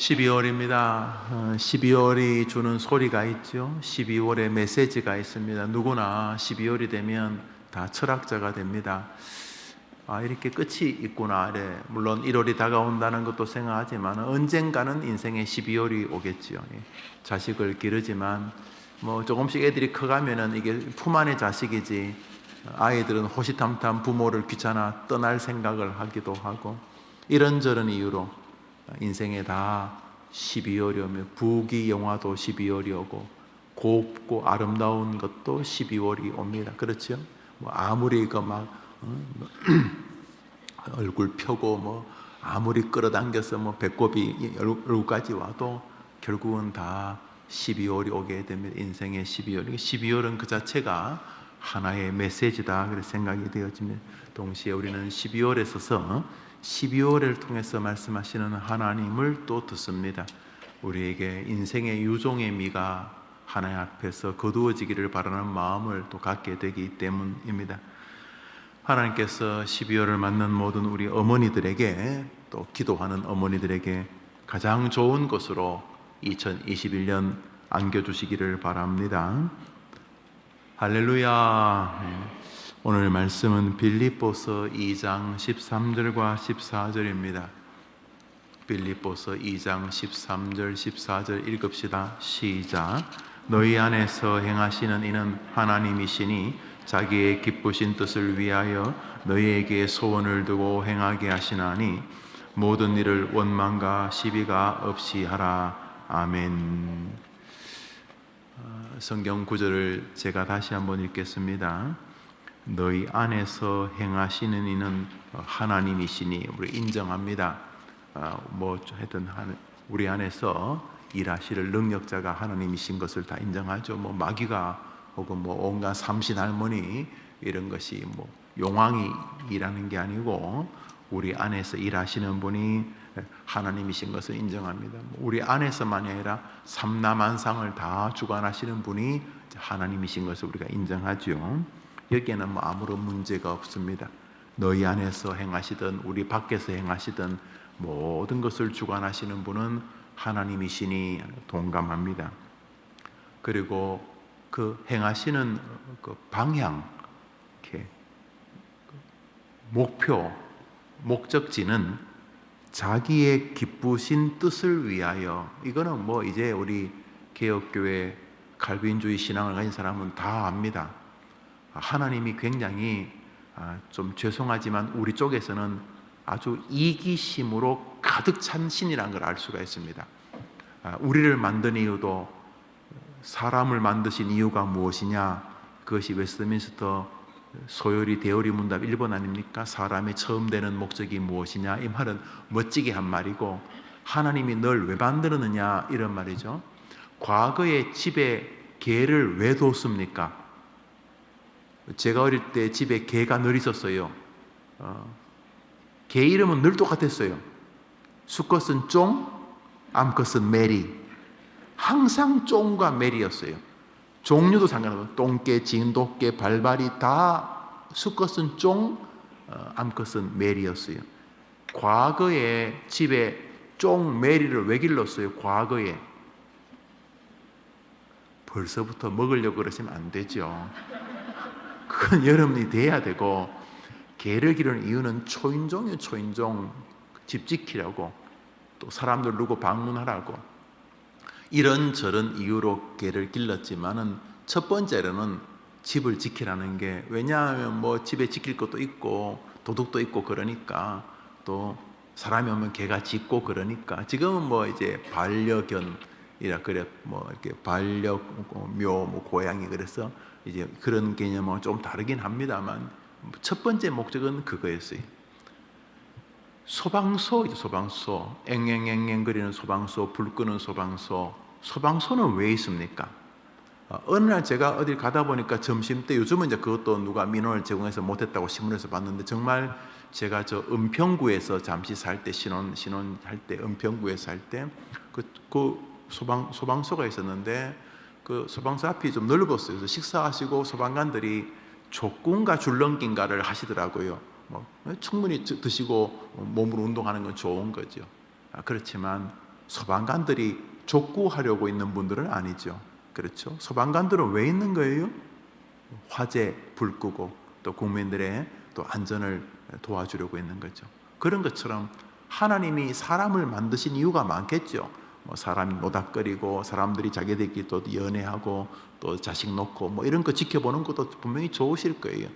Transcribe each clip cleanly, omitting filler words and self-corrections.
12월입니다. 12월이 주는 소리가 있죠. 12월의 메시지가 있습니다. 누구나 12월이 되면 다 철학자가 됩니다. 이렇게 끝이 있구나. 물론 1월이 다가온다는 것도 생각하지만 언젠가는 인생에 12월이 오겠지요. 자식을 기르지만 조금씩 애들이 커가면은 이게 품 안의 자식이지, 아이들은 호시탐탐 부모를 귀찮아 떠날 생각을 하기도 하고, 이런저런 이유로 인생에 다 12월이 오며, 부귀영화도 12월이 오고 곱고 아름다운 것도 12월이 옵니다. 그렇죠? 아무리 얼굴 펴고 아무리 끌어당겨서 배꼽이 얼굴까지 와도 결국은 다 12월이 오게 됩니다. 인생의 12월. 12월은 그 자체가 하나의 메시지다, 그렇게 생각이 되어집니다. 동시에 우리는 12월에 서서 12월을 통해서 말씀하시는 하나님을 또 듣습니다. 우리에게 인생의 유종의 미가 하나님 앞에서 거두어지기를 바라는 마음을 또 갖게 되기 때문입니다. 하나님께서 12월을 맞는 모든 우리 어머니들에게, 또 기도하는 어머니들에게 가장 좋은 것으로 2021년 안겨주시기를 바랍니다. 할렐루야. 오늘 말씀은 빌립보서 2장 13절과 14절입니다. 빌립보서 2장 13절 14절 읽읍시다. 시작. 너희 안에서 행하시는 이는 하나님이시니 자기의 기쁘신 뜻을 위하여 너희에게 소원을 두고 행하게 하시나니 모든 일을 원망과 시비가 없이 하라. 아멘. 성경 구절을 제가 다시 한번 읽겠습니다. 너희 안에서 행하시는 이는 하나님이시니, 우리 인정합니다. 하여튼 우리 안에서 일하실 능력자가 하나님이신 것을 다 인정하죠. 마귀가 혹은 온갖 삼신 할머니 이런 것이 용왕이 일하는 게 아니고 우리 안에서 일하시는 분이 하나님이신 것을 인정합니다. 우리 안에서만이 아니라 삼라만상을 다 주관하시는 분이 하나님이신 것을 우리가 인정하죠. 여기에는 아무런 문제가 없습니다. 너희 안에서 행하시든 우리 밖에서 행하시든 모든 것을 주관하시는 분은 하나님이시니 동감합니다. 그리고 그 행하시는 그 방향, 이렇게 목표, 목적지는 자기의 기쁘신 뜻을 위하여. 이거는 이제 우리 개혁교회 칼빈주의 신앙을 가진 사람은 다 압니다. 하나님이 굉장히 좀 죄송하지만 우리 쪽에서는 아주 이기심으로 가득 찬 신이라는 걸 알 수가 있습니다. 우리를 만든 이유도, 사람을 만드신 이유가 무엇이냐? 그것이 웨스트민스터 소요리 대요리 문답 1번 아닙니까? 사람의 처음 되는 목적이 무엇이냐? 이 말은 멋지게 한 말이고, 하나님이 널 왜 만들었느냐? 이런 말이죠. 과거에 집에 개를 왜 뒀습니까? 제가 어릴 때 집에 개가 늘 있었어요. 개 이름은 늘 똑같았어요. 수컷은 쫑, 암컷은 메리. 항상 쫑과 메리였어요. 종류도 상관없어요. 똥개, 진돗개, 발발이 다 수컷은 쫑, 암컷은 메리였어요. 과거에 집에 쫑, 메리를 왜 길렀어요? 과거에. 벌써부터 먹으려고 그러시면 안 되죠. 그건 여러분이 돼야 되고, 개를 기르는 이유는 초인종이에요. 초인종. 집 지키라고, 또 사람들 누구 방문하라고, 이런저런 이유로 개를 길렀지만은 첫 번째로는 집을 지키라는 게, 왜냐하면 집에 지킬 것도 있고 도둑도 있고 그러니까, 또 사람이 오면 개가 짖고 그러니까. 지금은 이제 반려견이라 그래, 이렇게 반려묘, 고양이, 그래서 이제 그런 개념은 좀 다르긴 합니다만 첫 번째 목적은 그거였어요. 소방소이죠. 소방소, 앵앵앵앵 거리는 소방소, 불 끄는 소방소. 소방소는 왜 있습니까? 어느 날 제가 어딜 가다 보니까 점심때, 요즘은 이제 그것도 누가 민원을 제공해서 못했다고 신문에서 봤는데, 정말 제가 저 은평구에서 잠시 살 때, 신혼할 때 은평구에서 살 때 그 소방소가 있었는데, 그 소방서 앞이 좀 넓었어요. 그래서 식사하시고 소방관들이 족군가 줄넘기인가를 하시더라고요. 충분히 드시고 몸으로 운동하는 건 좋은 거죠. 그렇지만 소방관들이 족구하려고 있는 분들은 아니죠. 그렇죠? 소방관들은 왜 있는 거예요? 화재 불 끄고 또 국민들의 또 안전을 도와주려고 있는 거죠. 그런 것처럼 하나님이 사람을 만드신 이유가 많겠죠. 뭐 사람이 노닥거리고 사람들이 자기들끼리 또 연애하고 또 자식 놓고 뭐 이런 거 지켜보는 것도 분명히 좋으실 거예요.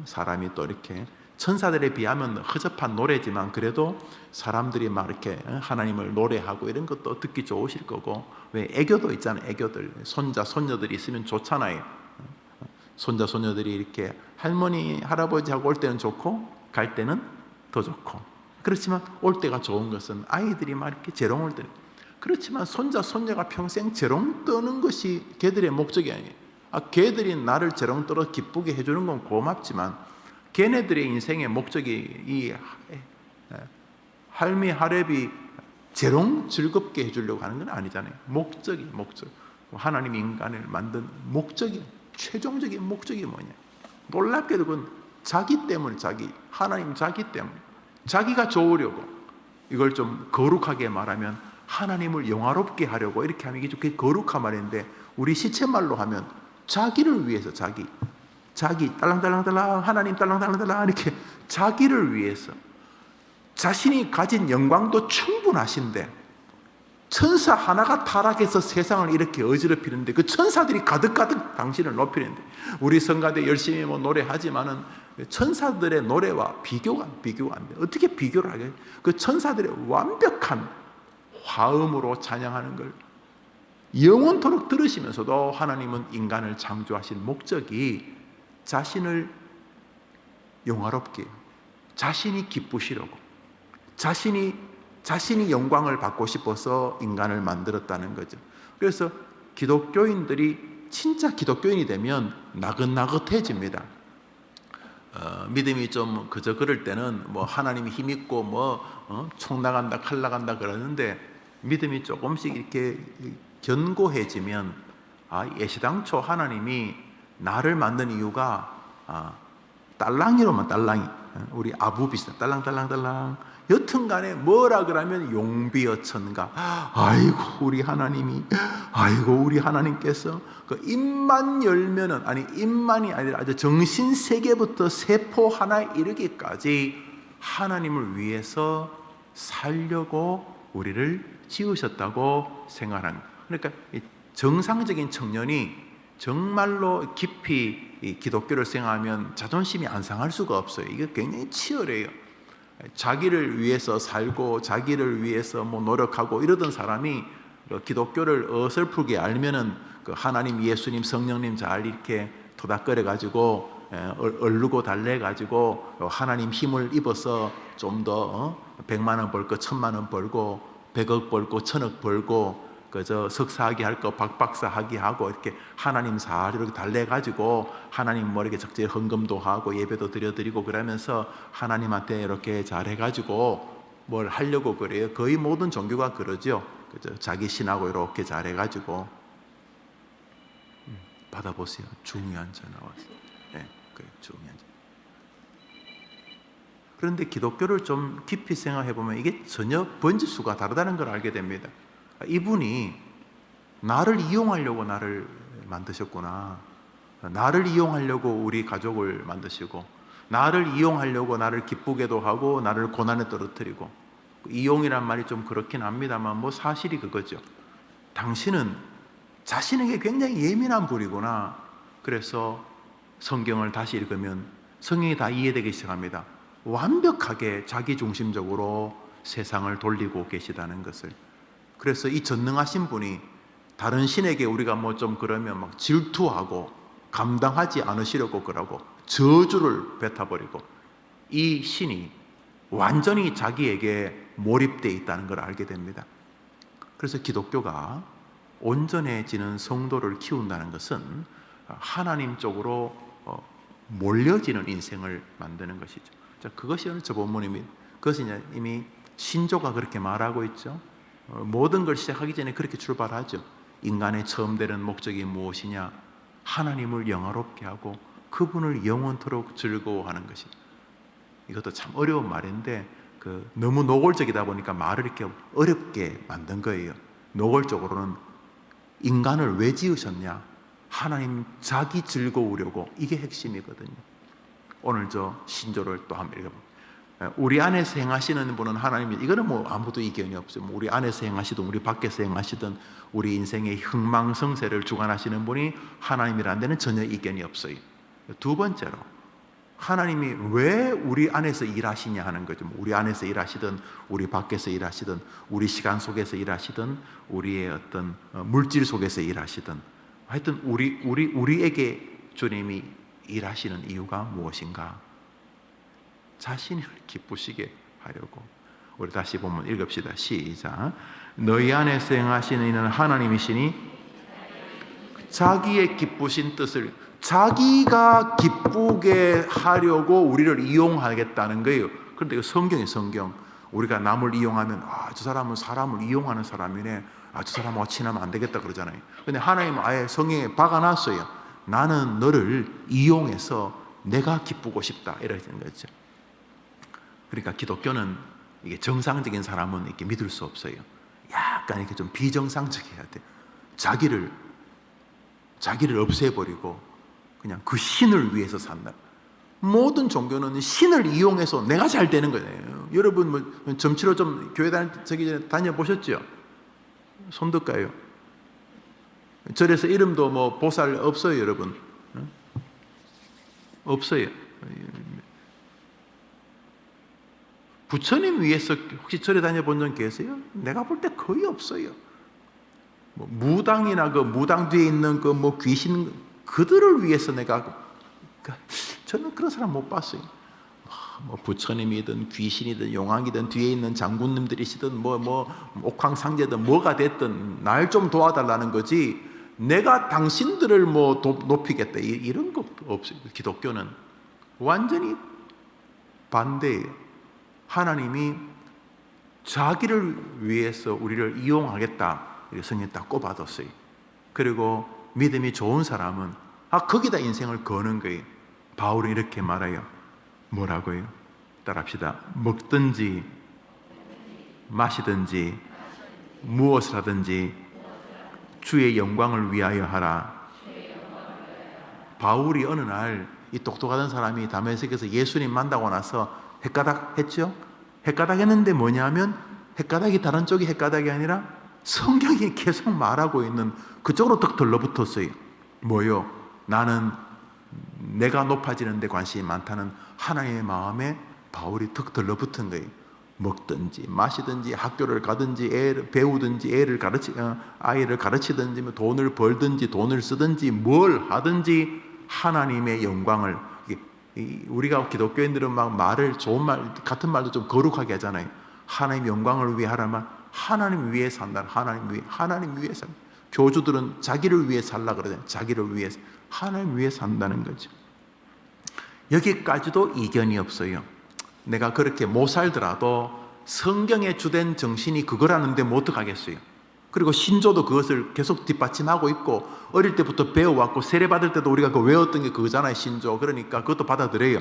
사람이 또 이렇게 천사들에 비하면 허접한 노래지만 그래도 사람들이 막 이렇게 하나님을 노래하고 이런 것도 듣기 좋으실 거고, 왜 애교도 있잖아요. 애교들 손자 손녀들이 있으면 좋잖아요. 손자 손녀들이 이렇게 할머니 할아버지하고 올 때는 좋고 갈 때는 더 좋고, 그렇지만 올 때가 좋은 것은 아이들이 막 이렇게 재롱을 떠요. 그렇지만 손자 손녀가 평생 재롱 떠는 것이 걔들의 목적이 아니에요. 걔들이 나를 재롱 떨어 기쁘게 해주는 건 고맙지만 걔네들의 인생의 목적이 이 할미 할애비 재롱 즐겁게 해주려고 하는 건 아니잖아요. 목적. 하나님이 인간을 만든 목적이, 최종적인 목적이 뭐냐? 놀랍게도 그건 자기 때문에, 하나님 자기 때문에, 자기가 좋으려고. 이걸 좀 거룩하게 말하면 하나님을 영화롭게 하려고 이렇게 하면 이게 좀 거룩한 말인데, 우리 시체말로 하면 자기를 위해서, 자기 딸랑딸랑딸랑, 하나님 딸랑딸랑딸랑, 이렇게 자기를 위해서. 자신이 가진 영광도 충분하신데 천사 하나가 타락해서 세상을 이렇게 어지럽히는데 그 천사들이 가득가득 당신을 높이는데, 우리 성가대 열심히 뭐 노래하지만은 천사들의 노래와 비교가 안 돼. 어떻게 비교를 하게? 그 천사들의 완벽한 화음으로 찬양하는 걸 영원토록 들으시면서도 하나님은 인간을 창조하신 목적이 자신을 영화롭게, 자신이 기쁘시려고, 자신이 영광을 받고 싶어서 인간을 만들었다는 거죠. 그래서 기독교인들이 진짜 기독교인이 되면 나긋나긋해집니다. 믿음이 좀 그저 그럴 때는 뭐 하나님이 힘있고 총 나간다 칼 나간다 그러는데, 믿음이 조금씩 이렇게 견고해지면 예시당초 하나님이 나를 만든 이유가 딸랑이로만, 딸랑이, 우리 아부 비슷한 딸랑딸랑딸랑, 여튼간에 뭐라 그러면 용비어천가, 아이고 우리 하나님께서 그 입만 열면은, 입만이 아니라 아주 정신 세계부터 세포 하나에 이르기까지 하나님을 위해서 살려고 우리를 지으셨다고 생각하는 거예요. 그러니까 정상적인 청년이 정말로 깊이 이 기독교를 생각하면 자존심이 안 상할 수가 없어요. 이게 굉장히 치열해요. 자기를 위해서 살고 자기를 위해서 노력하고 이러던 사람이 기독교를 어설프게 알면은 그 하나님, 예수님, 성령님 잘 이렇게 토닥거려 가지고 얼르고 달래 가지고 하나님 힘을 입어서 좀 더 100만 원 벌 거 1000만 원 벌고 100억 벌고 1000억 벌고 그저 석사하기 할 거 박박사하기 하고 이렇게 하나님 잘 이렇게 달래가지고 하나님 이렇게 적절히 헌금도 하고 예배도 드려드리고 그러면서 하나님한테 이렇게 잘 해가지고 뭘 하려고 그래요. 거의 모든 종교가 그러죠. 그죠? 자기 신하고 이렇게 잘 해가지고 받아보세요. 중요한 전화 왔어요. 네, 그래, 중요한 전화. 그런데 기독교를 좀 깊이 생각해 보면 이게 전혀 번지수가 다르다는 걸 알게 됩니다. 이분이 나를 이용하려고 나를 만드셨구나. 나를 이용하려고 우리 가족을 만드시고, 나를 이용하려고 나를 기쁘게도 하고 나를 고난에 떨어뜨리고. 이용이란 말이 좀 그렇긴 합니다만 사실이 그거죠. 당신은 자신에게 굉장히 예민한 분이구나. 그래서 성경을 다시 읽으면 성경이 다 이해되기 시작합니다. 완벽하게 자기중심적으로 세상을 돌리고 계시다는 것을. 그래서 이 전능하신 분이 다른 신에게 우리가 좀 그러면 막 질투하고 감당하지 않으시려고 그러고 저주를 뱉어버리고, 이 신이 완전히 자기에게 몰입되어 있다는 걸 알게 됩니다. 그래서 기독교가 온전해지는 성도를 키운다는 것은 하나님 쪽으로 몰려지는 인생을 만드는 것이죠. 자, 그것이 오늘 저 본문입니다. 그것은 이미 신조가 그렇게 말하고 있죠. 모든 걸 시작하기 전에 그렇게 출발하죠. 인간의 처음 되는 목적이 무엇이냐? 하나님을 영화롭게 하고 그분을 영원토록 즐거워하는 것이. 이것도 참 어려운 말인데 너무 노골적이다 보니까 말을 이렇게 어렵게 만든 거예요. 노골적으로는 인간을 왜 지으셨냐? 하나님 자기 즐거우려고. 이게 핵심이거든요. 오늘 저 신조를 또 한번 읽어볼게요. 우리 안에서 행하시는 분은 하나님이, 이거는 뭐 아무도 이견이 없어요. 우리 안에서 행하시든 우리 밖에서 행하시든 우리 인생의 흥망성쇠를 주관하시는 분이 하나님이라는 데는 전혀 이견이 없어요. 두 번째로, 하나님이 왜 우리 안에서 일하시냐 하는 거죠. 우리 안에서 일하시든 우리 밖에서 일하시든 우리 시간 속에서 일하시든 우리의 어떤 물질 속에서 일하시든 하여튼 우리에게 주님이 일하시는 이유가 무엇인가? 자신을 기쁘시게 하려고. 우리 다시 보면 읽읍시다. 시작. 너희 안에서 행하시는 이는 하나님이시니 자기의 기쁘신 뜻을, 자기가 기쁘게 하려고 우리를 이용하겠다는 거예요. 그런데 성경이 성경. 우리가 남을 이용하면 저 사람은 사람을 이용하는 사람이네, 저 사람하고 친하면 안 되겠다 그러잖아요. 근데 하나님은 아예 성경에 박아놨어요. 나는 너를 이용해서 내가 기쁘고 싶다, 이러는 거죠. 그러니까 기독교는 이게 정상적인 사람은 이렇게 믿을 수 없어요. 약간 이렇게 좀 비정상적이어야 돼. 자기를 없애버리고 그냥 그 신을 위해서 산다. 모든 종교는 신을 이용해서 내가 잘 되는 거예요. 여러분 뭐 점치러 좀 교회 다녀보셨죠? 손 들까요? 절에서 이름도 뭐 보살 없어요, 여러분. 없어요. 부처님 위해서 혹시 절에 다녀본 적 계세요? 내가 볼 때 거의 없어요. 뭐 무당이나 그 무당 뒤에 있는 그 뭐 귀신, 그들을 위해서 저는 그런 사람 못 봤어요. 뭐 부처님이든 귀신이든 용왕이든 뒤에 있는 장군님들이시든 뭐 옥황상제든 뭐가 됐든 날 좀 도와달라는 거지, 내가 당신들을 뭐 높이겠다 이런 거 없어요. 기독교는 완전히 반대예요. 하나님이 자기를 위해서 우리를 이용하겠다, 성경에 딱 꼽아뒀어요. 그리고 믿음이 좋은 사람은 거기다 인생을 거는 거예요. 바울은 이렇게 말해요. 뭐라고요? 따라합시다. 먹든지 마시든지 무엇을 하든지 주의 영광을 위하여 하라. 바울이 어느 날 이 똑똑하던 사람이 다메섹에서 예수님 만나고 나서 헷가닥 했죠? 헷가닥 했는데 뭐냐면, 헷가닥이 다른 쪽이 헷가닥이 아니라 성경이 계속 말하고 있는 그쪽으로 딱 들러붙었어요. 뭐요? 나는 내가 높아지는 데 관심이 많다는 하나님의 마음에 바울이 턱 들러붙은 거예요. 먹든지 마시든지 학교를 가든지 배우든지 아이를 가르치든지 돈을 벌든지 돈을 쓰든지 뭘 하든지 하나님의 영광을, 우리가 기독교인들은 막 말을 좋은 말 같은 말도 좀 거룩하게 하잖아요. 하나님 영광을 위해 하라면 하나님 위해 산다. 하나님 위해 산다. 교주들은 자기를 위해 살라 그러잖아요. 자기를 위해, 하나님 위해 산다는 거죠. 여기까지도 이견이 없어요. 내가 그렇게 못 살더라도 성경의 주된 정신이 그거라는데 뭐 어떡하겠어요. 그리고 신조도 그것을 계속 뒷받침하고 있고, 어릴 때부터 배워왔고 세례받을 때도 우리가 그 외웠던 게 그거잖아요, 신조. 그러니까 그것도 받아들여요.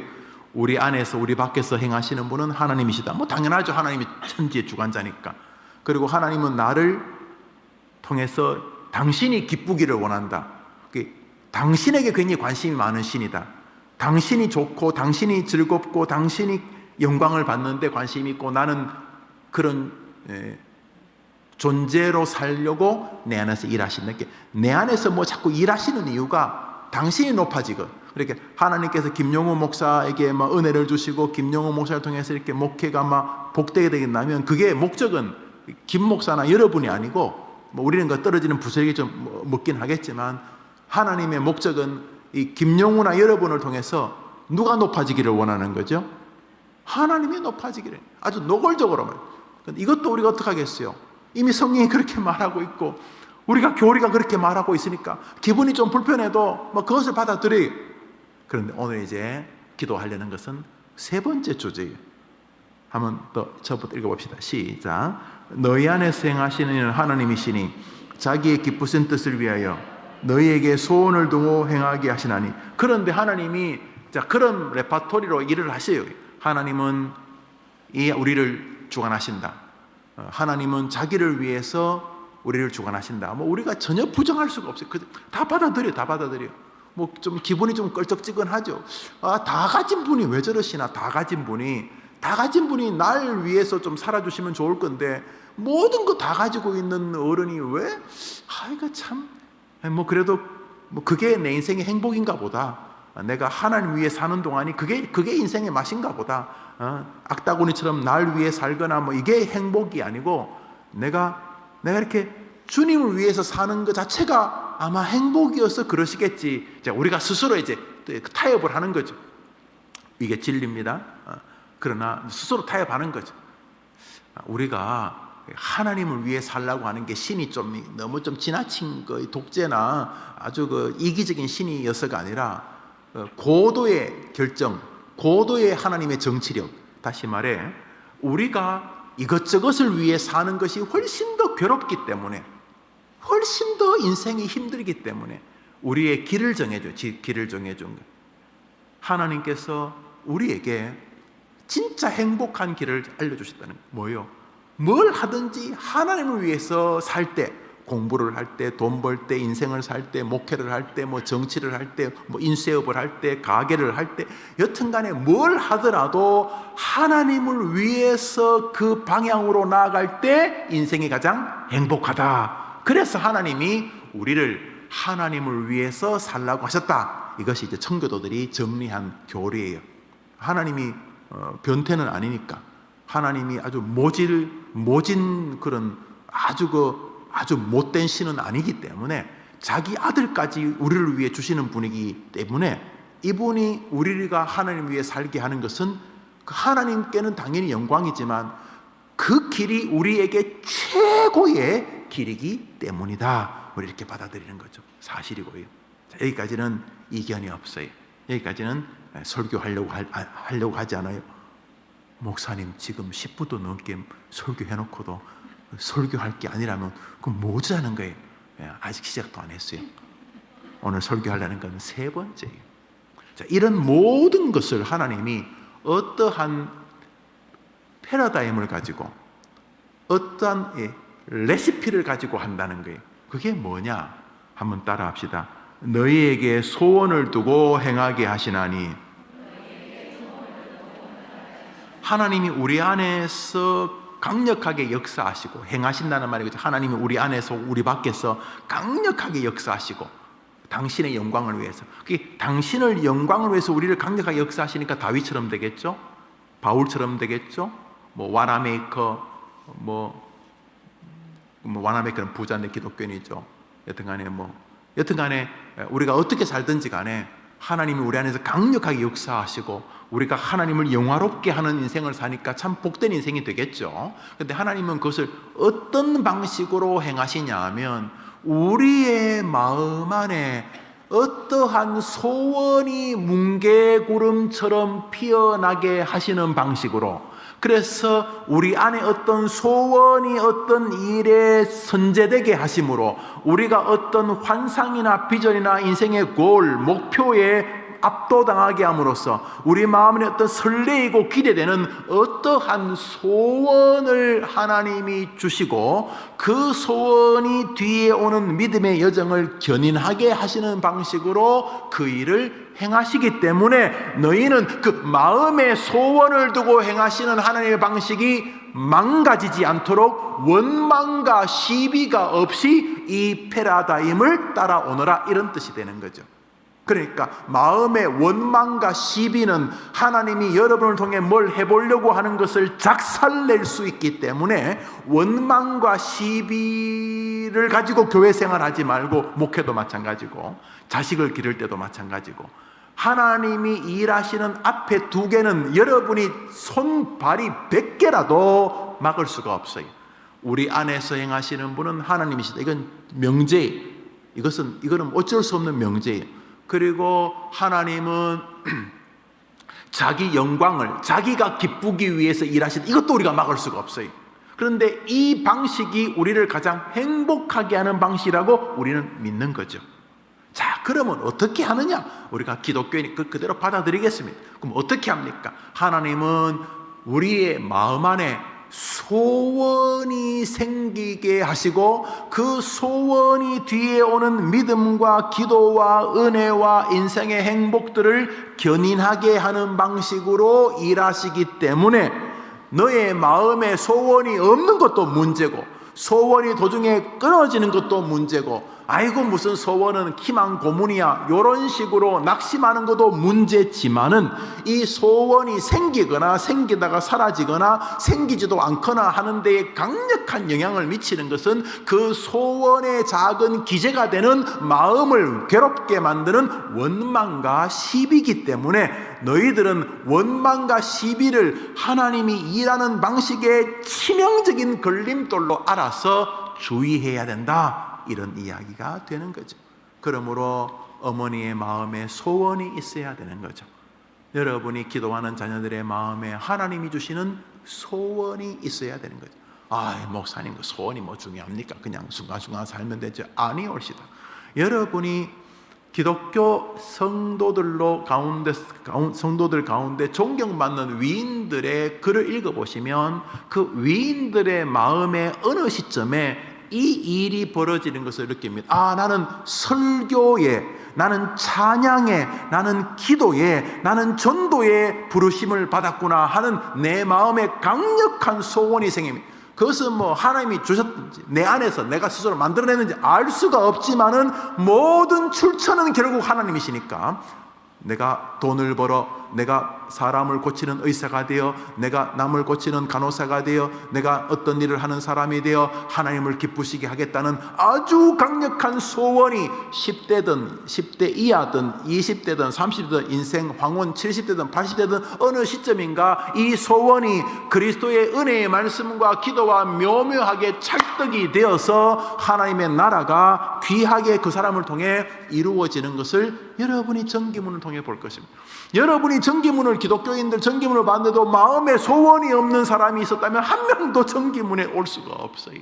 우리 안에서 우리 밖에서 행하시는 분은 하나님이시다. 뭐 당연하죠. 하나님이 천지의 주관자니까. 그리고 하나님은 나를 통해서 당신이 기쁘기를 원한다. 당신에게 굉장히 관심이 많은 신이다. 당신이 좋고 당신이 즐겁고 당신이 영광을 받는데 관심이 있고, 나는 그런 존재로 살려고 내 안에서 일하시는 게, 내 안에서 뭐 자꾸 일하시는 이유가 당신이 높아지고, 그렇게 하나님께서 김용호 목사에게 막 은혜를 주시고 김용호 목사를 통해서 이렇게 목회가 막 복되게 되겠다면, 그게 목적은 김 목사나 여러분이 아니고, 뭐 우리는 그 떨어지는 부스러기 좀 먹긴 하겠지만, 하나님의 목적은 이 김용호나 여러분을 통해서 누가 높아지기를 원하는 거죠? 하나님이 높아지기를, 아주 노골적으로 말. 이것도 우리가 어떻게 하겠어요? 이미 성경이 그렇게 말하고 있고 우리가 교리가 그렇게 말하고 있으니까 기분이 좀 불편해도 뭐 그것을 받아들여요. 그런데 오늘 이제 기도하려는 것은 세 번째 주제예요. 한번 더 저부터 읽어봅시다. 시작. 너희 안에서 행하시는 이는 하나님이시니 자기의 기쁘신 뜻을 위하여 너희에게 소원을 두고 행하게 하시나니. 그런데 하나님이 그런 레파토리로 일을 하세요. 하나님은 우리를 주관하신다. 하나님은 자기를 위해서 우리를 주관하신다. 뭐 우리가 전혀 부정할 수가 없어요. 다 받아들여. 뭐 좀 기분이 좀 껄쩍지근하죠. 다 가진 분이 왜 저러시나? 다 가진 분이 날 위해서 좀 살아주시면 좋을 건데 모든 거 다 가지고 있는 어른이 왜? 이거 참. 뭐 그래도 뭐 그게 내 인생의 행복인가 보다. 내가 하나님 위해 사는 동안이 그게 인생의 맛인가 보다. 악다구니처럼 날 위해 살거나 뭐 이게 행복이 아니고 내가 이렇게 주님을 위해서 사는 것 자체가 아마 행복이어서 그러시겠지. 우리가 스스로 이제 타협을 하는 거죠. 이게 진리입니다. 그러나 스스로 타협하는 거죠. 우리가 하나님을 위해 살라고 하는 게 신이 너무 지나친 독재나 아주 이기적인 신이어서가 아니라 고도의 결정, 고도의 하나님의 정치력. 다시 말해 우리가 이것저것을 위해 사는 것이 훨씬 더 괴롭기 때문에, 훨씬 더 인생이 힘들기 때문에 우리의 길을 정해준 거예요. 하나님께서 우리에게 진짜 행복한 길을 알려주셨다는 거예요. 뭐요? 뭘 하든지 하나님을 위해서 살 때, 공부를 할 때, 돈 벌 때, 인생을 살 때, 목회를 할 때, 뭐 정치를 할 때, 뭐 인쇄업을 할 때, 가게를 할 때, 여튼간에 뭘 하더라도 하나님을 위해서 그 방향으로 나아갈 때 인생이 가장 행복하다. 그래서 하나님이 우리를 하나님을 위해서 살라고 하셨다. 이것이 이제 청교도들이 정리한 교리예요. 하나님이 변태는 아니니까, 하나님이 아주 모진 그런 아주 못된 신은 아니기 때문에 자기 아들까지 우리를 위해 주시는 분이기 때문에 이분이 우리가 하나님 위해 살게 하는 것은 하나님께는 당연히 영광이지만 그 길이 우리에게 최고의 길이기 때문이다. 우리 이렇게 받아들이는 거죠. 사실이고요. 자, 여기까지는 이견이 없어요. 여기까지는 설교하려고 하지 않아요. 목사님 지금 10분도 넘게 설교해놓고도 설교할 게 아니라면 그럼 뭐 하는 거예요? 아직 시작도 안 했어요. 오늘 설교하려는 건 3번째예요. 자, 이런 모든 것을 하나님이 어떠한 패러다임을 가지고 어떠한 레시피를 가지고 한다는 거예요. 그게 뭐냐? 한번 따라 합시다. 너희에게 소원을 두고 행하게 하시나니. 하나님이 우리 안에서 강력하게 역사하시고 행하신다는 말이죠. 하나님이 우리 안에서 우리 밖에서 강력하게 역사하시고 당신의 영광을 위해서. 그게 당신을 영광을 위해서 우리를 강력하게 역사하시니까 다윗처럼 되겠죠? 바울처럼 되겠죠? 뭐 와나메이커 와나메이커는 부자인데 기독교인이죠. 여튼간에 우리가 어떻게 살든지 간에 하나님이 우리 안에서 강력하게 역사하시고 우리가 하나님을 영화롭게 하는 인생을 사니까 참 복된 인생이 되겠죠. 그런데 하나님은 그것을 어떤 방식으로 행하시냐 하면 우리의 마음 안에 어떠한 소원이 뭉게구름처럼 피어나게 하시는 방식으로, 그래서 우리 안에 어떤 소원이 어떤 일에 선재되게 하심으로 우리가 어떤 환상이나 비전이나 인생의 목표에 압도당하게 함으로써 우리 마음에 어떤 설레이고 기대되는 어떠한 소원을 하나님이 주시고 그 소원이 뒤에 오는 믿음의 여정을 견인하게 하시는 방식으로 그 일을 행하시기 때문에 너희는 그 마음의 소원을 두고 행하시는 하나님의 방식이 망가지지 않도록 원망과 시비가 없이 이 패러다임을 따라오너라, 이런 뜻이 되는 거죠. 그러니까 마음의 원망과 시비는 하나님이 여러분을 통해 뭘 해보려고 하는 것을 작살낼 수 있기 때문에 원망과 시비를 가지고 교회 생활하지 말고, 목회도 마찬가지고 자식을 기를 때도 마찬가지고, 하나님이 일하시는 앞에 2개는 여러분이 손발이 100개라도 막을 수가 없어요. 우리 안에서 행하시는 분은 하나님이시다. 이건 명제예요. 이거는 어쩔 수 없는 명제예요. 그리고 하나님은 자기 영광을, 자기가 기쁘기 위해서 일하시는, 이것도 우리가 막을 수가 없어요. 그런데 이 방식이 우리를 가장 행복하게 하는 방식이라고 우리는 믿는 거죠. 자, 그러면 어떻게 하느냐? 우리가 기독교인이 그대로 받아들이겠습니다. 그럼 어떻게 합니까? 하나님은 우리의 마음 안에 소원이 생기게 하시고 그 소원이 뒤에 오는 믿음과 기도와 은혜와 인생의 행복들을 견인하게 하는 방식으로 일하시기 때문에 너의 마음에 소원이 없는 것도 문제고 소원이 도중에 끊어지는 것도 문제고 아이고 무슨 소원은 희망 고문이야 이런 식으로 낙심하는 것도 문제지만은 이 소원이 생기거나 생기다가 사라지거나 생기지도 않거나 하는 데에 강력한 영향을 미치는 것은 그 소원의 작은 기제가 되는 마음을 괴롭게 만드는 원망과 시비이기 때문에 너희들은 원망과 시비를 하나님이 일하는 방식의 치명적인 걸림돌로 알아서 주의해야 된다, 이런 이야기가 되는 거죠. 그러므로 어머니의 마음에 소원이 있어야 되는 거죠. 여러분이 기도하는 자녀들의 마음에 하나님이 주시는 소원이 있어야 되는 거죠. 목사님 그 소원이 뭐 중요합니까? 그냥 순간순간 살면 되죠. 아니올시다. 여러분이 기독교 성도들 가운데 존경받는 위인들의 글을 읽어보시면 그 위인들의 마음의 어느 시점에 이 일이 벌어지는 것을 느낍니다. 나는 설교에, 나는 찬양에, 나는 기도에, 나는 전도에 부르심을 받았구나 하는 내 마음에 강력한 소원이 생깁니다. 그것은 뭐 하나님이 주셨든지 내 안에서 내가 스스로 만들어냈는지 알 수가 없지만은 모든 출처는 결국 하나님이시니까 내가 돈을 벌어 내가 사람을 고치는 의사가 되어 내가 남을 고치는 간호사가 되어 내가 어떤 일을 하는 사람이 되어 하나님을 기쁘시게 하겠다는 아주 강력한 소원이 10대든 10대 이하든 20대든 30대든 인생 황혼 70대든 80대든 어느 시점인가 이 소원이 그리스도의 은혜의 말씀과 기도와 묘묘하게 찰떡이 되어서 하나님의 나라가 귀하게 그 사람을 통해 이루어지는 것을 여러분이 정기문을 통해 볼 것입니다. 여러분이 정기문을 기독교인들 정기문을 봤는데도 마음에 소원이 없는 사람이 있었다면 한 명도 정기문에 올 수가 없어요.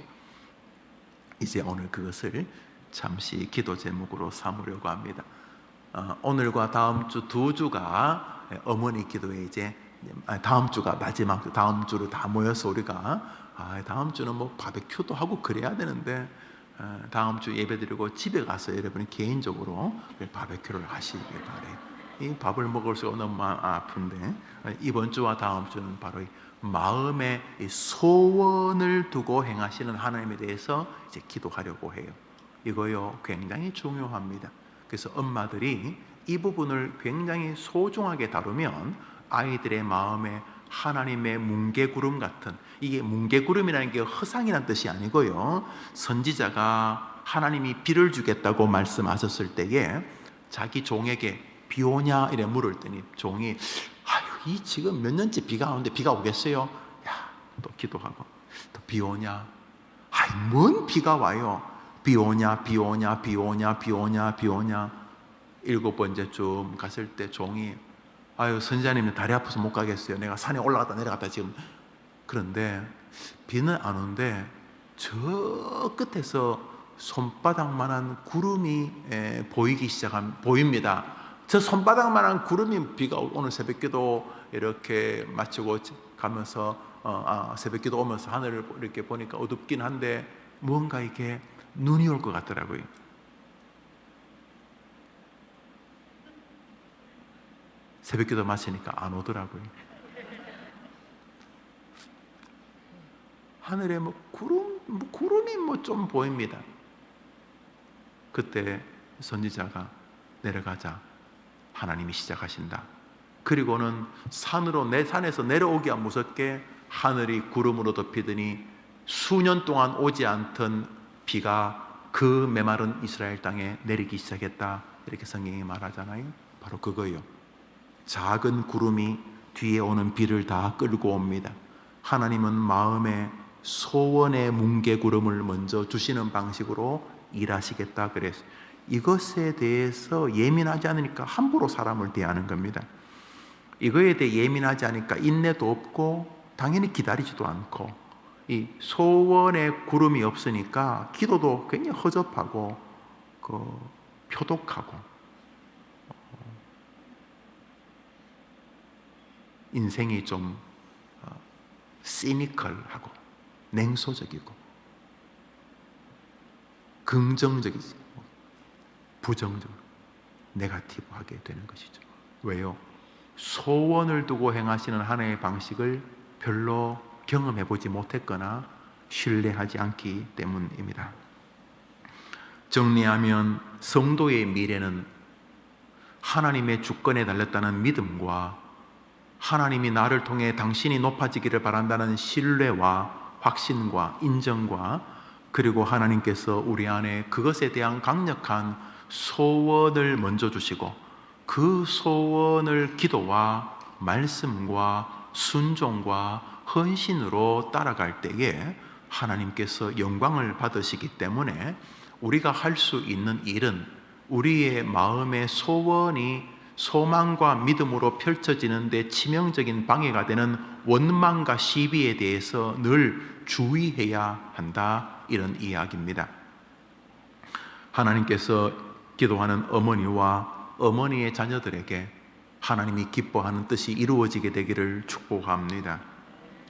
이제 오늘 그것을 잠시 기도 제목으로 삼으려고 합니다. 오늘과 다음 주 두 주가 어머니 기도에 이제 다음 주가 마지막 주, 다음 주로 다 모여서 우리가 다음 주는 뭐 바베큐도 하고 그래야 되는데 다음 주 예배드리고 집에 가서 여러분이 개인적으로 바베큐를 하시길 바래요. 이 밥을 먹을 수가 너무 아픈데 이번 주와 다음 주는 바로 이 마음의 이 소원을 두고 행하시는 하나님에 대해서 이제 기도하려고 해요. 이거요 굉장히 중요합니다. 그래서 엄마들이 이 부분을 굉장히 소중하게 다루면 아이들의 마음에 하나님의 뭉게구름 같은, 이게 뭉게구름이라는 게 허상이라는 뜻이 아니고요, 선지자가 하나님이 비를 주겠다고 말씀하셨을 때에 자기 종에게 비 오냐 이래 물을 때니 종이 이 지금 몇 년째 비가 오는데 비가 오겠어요? 또 기도하고 또 비 오냐? 뭔 비가 와요? 비 오냐 비 오냐 비 오냐 비 오냐 비 오냐. 7번째쯤 갔을 때 종이 선지자님 다리 아파서 못 가겠어요. 내가 산에 올라갔다 내려갔다 지금. 그런데 비는 안 오는데 저 끝에서 손바닥만한 구름이 보입니다. 저 손바닥만한 구름이 비가 오늘 새벽기도 이렇게 마치고 가면서 새벽기도 오면서 하늘을 이렇게 보니까 어둡긴 한데 뭔가 이렇게 눈이 올 것 같더라고요. 새벽기도 마치니까 안 오더라고요. 하늘에 구름이 좀 보입니다. 그때 선지자가 내려가자 하나님이 시작하신다. 그리고는 산에서 내려오기가 무섭게 하늘이 구름으로 덮이더니 수년 동안 오지 않던 비가 그 메마른 이스라엘 땅에 내리기 시작했다. 이렇게 성경이 말하잖아요. 바로 그거예요. 작은 구름이 뒤에 오는 비를 다 끌고 옵니다. 하나님은 마음에 소원의 뭉게구름을 먼저 주시는 방식으로 일하시겠다 그랬어요. 이것에 대해서 예민하지 않으니까 함부로 사람을 대하는 겁니다. 이거에 대해 예민하지 않으니까 인내도 없고 당연히 기다리지도 않고, 이 소원의 구름이 없으니까 기도도 굉장히 허접하고 표독하고 인생이 좀 시니컬하고 냉소적이고 긍정적이지 부정적으로 네거티브하게 되는 것이죠. 왜요? 소원을 두고 행하시는 하나님의 방식을 별로 경험해 보지 못했거나 신뢰하지 않기 때문입니다. 정리하면 성도의 미래는 하나님의 주권에 달렸다는 믿음과 하나님이 나를 통해 당신이 높아지기를 바란다는 신뢰와 확신과 인정과 그리고 하나님께서 우리 안에 그것에 대한 강력한 소원을 먼저 주시고 그 소원을 기도와 말씀과 순종과 헌신으로 따라갈 때에 하나님께서 영광을 받으시기 때문에 우리가 할 수 있는 일은 우리의 마음의 소원이 소망과 믿음으로 펼쳐지는데 치명적인 방해가 되는 원망과 시비에 대해서 늘 주의해야 한다, 이런 이야기입니다. 하나님께서 기도하는 어머니와 어머니의 자녀들에게 하나님이 기뻐하는 뜻이 이루어지게 되기를 축복합니다.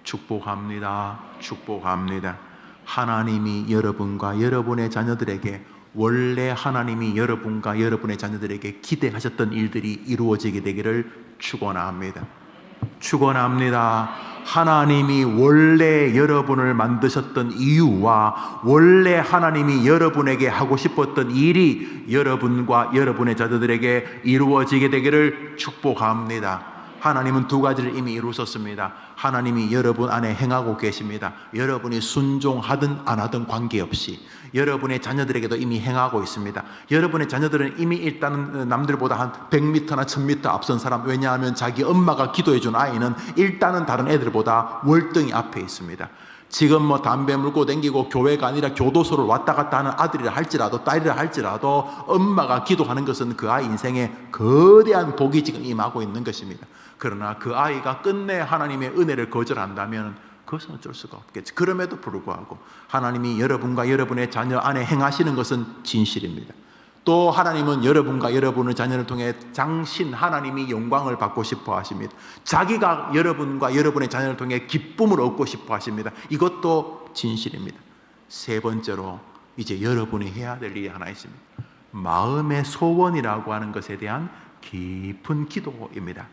축복합니다. 축복합니다. 하나님이 여러분과 여러분의 자녀들에게 원래 하나님이 여러분과 여러분의 자녀들에게 기대하셨던 일들이 이루어지게 되기를 축원합니다. 축원합니다. 하나님이 원래 여러분을 만드셨던 이유와 원래 하나님이 여러분에게 하고 싶었던 일이 여러분과 여러분의 자녀들에게 이루어지게 되기를 축복합니다. 하나님은 두 가지를 이미 이루셨습니다. 하나님이 여러분 안에 행하고 계십니다. 여러분이 순종하든 안 하든 관계없이 여러분의 자녀들에게도 이미 행하고 있습니다. 여러분의 자녀들은 이미 일단은 남들보다 한 100m나 1000m 앞선 사람, 왜냐하면 자기 엄마가 기도해 준 아이는 일단은 다른 애들보다 월등히 앞에 있습니다. 지금 뭐 담배 물고 댕기고 교회가 아니라 교도소를 왔다 갔다 하는 아들이라 할지라도 딸이라 할지라도 엄마가 기도하는 것은 그 아이 인생에 거대한 복이 지금 임하고 있는 것입니다. 그러나 그 아이가 끝내 하나님의 은혜를 거절한다면 그것은 어쩔 수가 없겠지. 그럼에도 불구하고 하나님이 여러분과 여러분의 자녀 안에 행하시는 것은 진실입니다. 또 하나님은 여러분과 여러분의 자녀를 통해 장신 하나님이 영광을 받고 싶어 하십니다. 자기가 여러분과 여러분의 자녀를 통해 기쁨을 얻고 싶어 하십니다. 이것도 진실입니다. 세 번째로 이제 여러분이 해야 될 일이 하나 있습니다. 마음의 소원이라고 하는 것에 대한 깊은 기도입니다.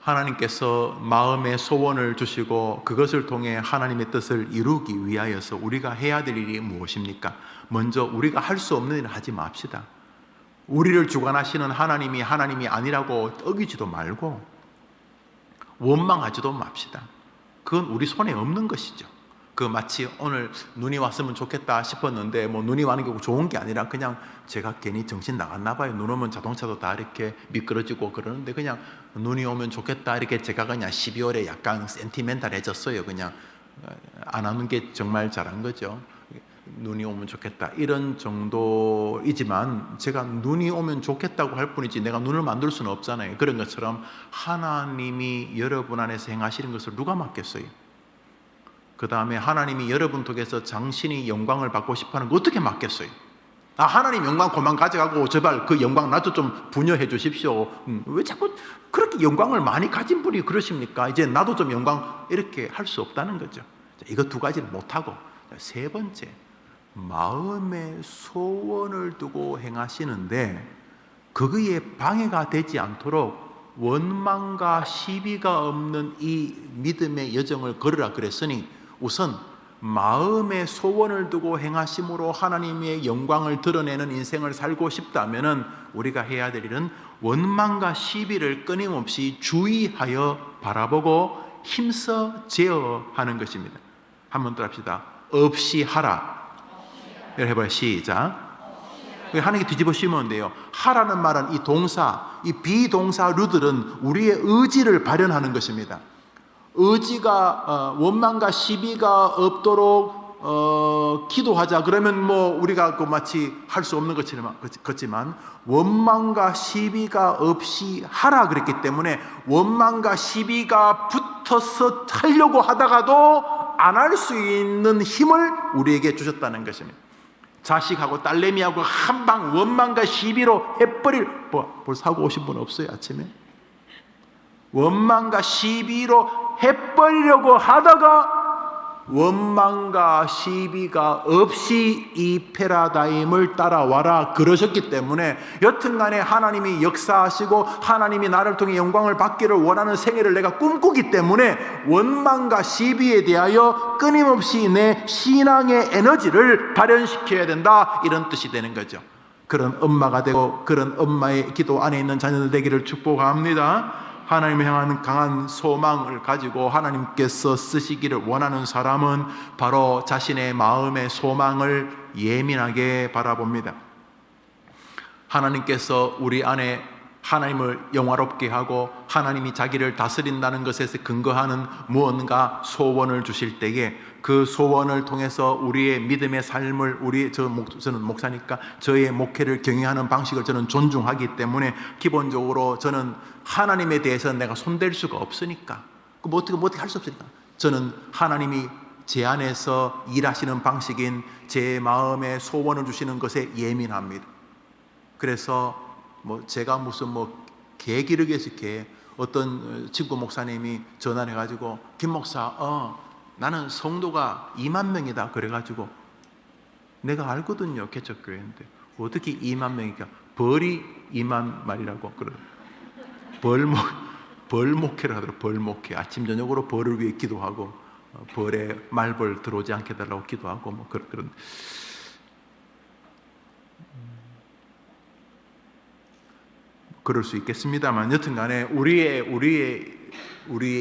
하나님께서 마음의 소원을 주시고 그것을 통해 하나님의 뜻을 이루기 위하여서 우리가 해야 될 일이 무엇입니까? 먼저 우리가 할 수 없는 일을 하지 맙시다. 우리를 주관하시는 하나님이 아니라고 어기지도 말고 원망하지도 맙시다. 그건 우리 손에 없는 것이죠. 그 마치 오늘 눈이 왔으면 좋겠다 싶었는데 뭐 눈이 와는 게 좋은 게 아니라 그냥 제가 괜히 정신 나갔나 봐요. 눈 오면 자동차도 다 이렇게 미끄러지고 그러는데 그냥 눈이 오면 좋겠다 이렇게 제가 그냥 12월에 약간 센티멘탈해졌어요. 그냥 안 하는 게 정말 잘한 거죠. 눈이 오면 좋겠다 이런 정도이지만 제가 눈이 오면 좋겠다고 할 뿐이지 내가 눈을 만들 수는 없잖아요. 그런 것처럼 하나님이 여러분 안에서 행하시는 것을 누가 맡겠어요? 그 다음에 하나님이 여러분 통해서 장신이 영광을 받고 싶어하는 거 어떻게 맡겠어요? 하나님 영광 그만 가져가고 제발 그 영광 나도 좀 분여해 주십시오. 왜 자꾸 그렇게 영광을 많이 가진 분이 그러십니까? 이제 나도 좀 영광 이렇게 할 수 없다는 거죠. 이거 두 가지를 못하고 세 번째, 마음의 소원을 두고 행하시는데 거기에 방해가 되지 않도록 원망과 시비가 없는 이 믿음의 여정을 걸으라 그랬으니 우선 마음의 소원을 두고 행하심으로 하나님의 영광을 드러내는 인생을 살고 싶다면 우리가 해야 될 일은 원망과 시비를 끊임없이 주의하여 바라보고 힘써 제어하는 것입니다. 한번 더 합시다. 없이 하라. 해봐요. 시작. 하나님께 뒤집어 씌우면 돼요. 하라는 말은 이 동사, 이 비동사 루들은 우리의 의지를 발현하는 것입니다. 의지가 원망과 시비가 없도록 기도하자. 그러면 뭐 우리가 그 마치 할 수 없는 것이지만 원망과 시비가 없이 하라 그랬기 때문에 원망과 시비가 붙어서 하려고 하다가도 안 할 수 있는 힘을 우리에게 주셨다는 것입니다. 자식하고 딸내미하고 한방 원망과 시비로 해버릴 뭐 사고 오신 분 없어요? 아침에 원망과 시비로 해버리려고 하다가 원망과 시비가 없이 이 패러다임을 따라와라 그러셨기 때문에 여튼간에 하나님이 역사하시고 하나님이 나를 통해 영광을 받기를 원하는 생애를 내가 꿈꾸기 때문에 원망과 시비에 대하여 끊임없이 내 신앙의 에너지를 발현시켜야 된다, 이런 뜻이 되는 거죠. 그런 엄마가 되고 그런 엄마의 기도 안에 있는 자녀들 되기를 축복합니다. 하나님을 향한 강한 소망을 가지고 하나님께서 쓰시기를 원하는 사람은 바로 자신의 마음의 소망을 예민하게 바라봅니다. 하나님께서 우리 안에 하나님을 영화롭게 하고 하나님이 자기를 다스린다는 것에 근거하는 무언가 소원을 주실 때에 그 소원을 통해서 우리의 믿음의 삶을 저는 목사니까 저의 목회를 경영하는 방식을 저는 존중하기 때문에 기본적으로 저는 하나님에 대해서는 내가 손댈 수가 없으니까 어떻게 할 수 없으니까 저는 하나님이 제 안에서 일하시는 방식인 제 마음의 소원을 주시는 것에 예민합니다. 그래서 제가 무슨 개 기르기 위해서 어떤 친구 목사님이 전화를 해가지고 김 목사 나는 성도가 2만 명이다 그래가지고 내가 알거든요. 개척교회인데 어떻게 2만 명이니까 벌이 2만 마리라고 그래. 벌목회라 하더라고요. 벌목회. 아침 저녁으로 벌을 위해 기도하고 벌에 말벌 들어오지 않게 해달라고 기도하고 그런. 그럴 수 있겠습니다만 여튼간에 우리의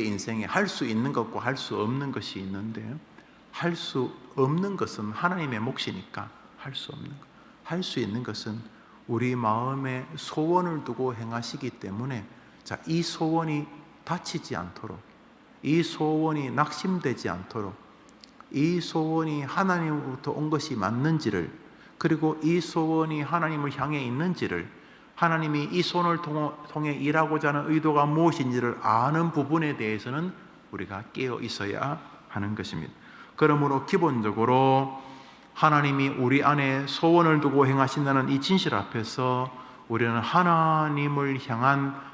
인생에 할 수 있는 것과 할 수 없는 것이 있는데 할 수 없는 것은 하나님의 몫이니까 할 수 없는 것. 할 수 있는 것은 우리 마음에 소원을 두고 행하시기 때문에 이 소원이 다치지 않도록, 이 소원이 낙심되지 않도록, 이 소원이 하나님으로부터 온 것이 맞는지를, 그리고 이 소원이 하나님을 향해 있는지를, 하나님이 이 소원을 통해 일하고자 하는 의도가 무엇인지를 아는 부분에 대해서는 우리가 깨어 있어야 하는 것입니다. 그러므로 기본적으로 하나님이 우리 안에 소원을 두고 행하신다는 이 진실 앞에서 우리는 하나님을 향한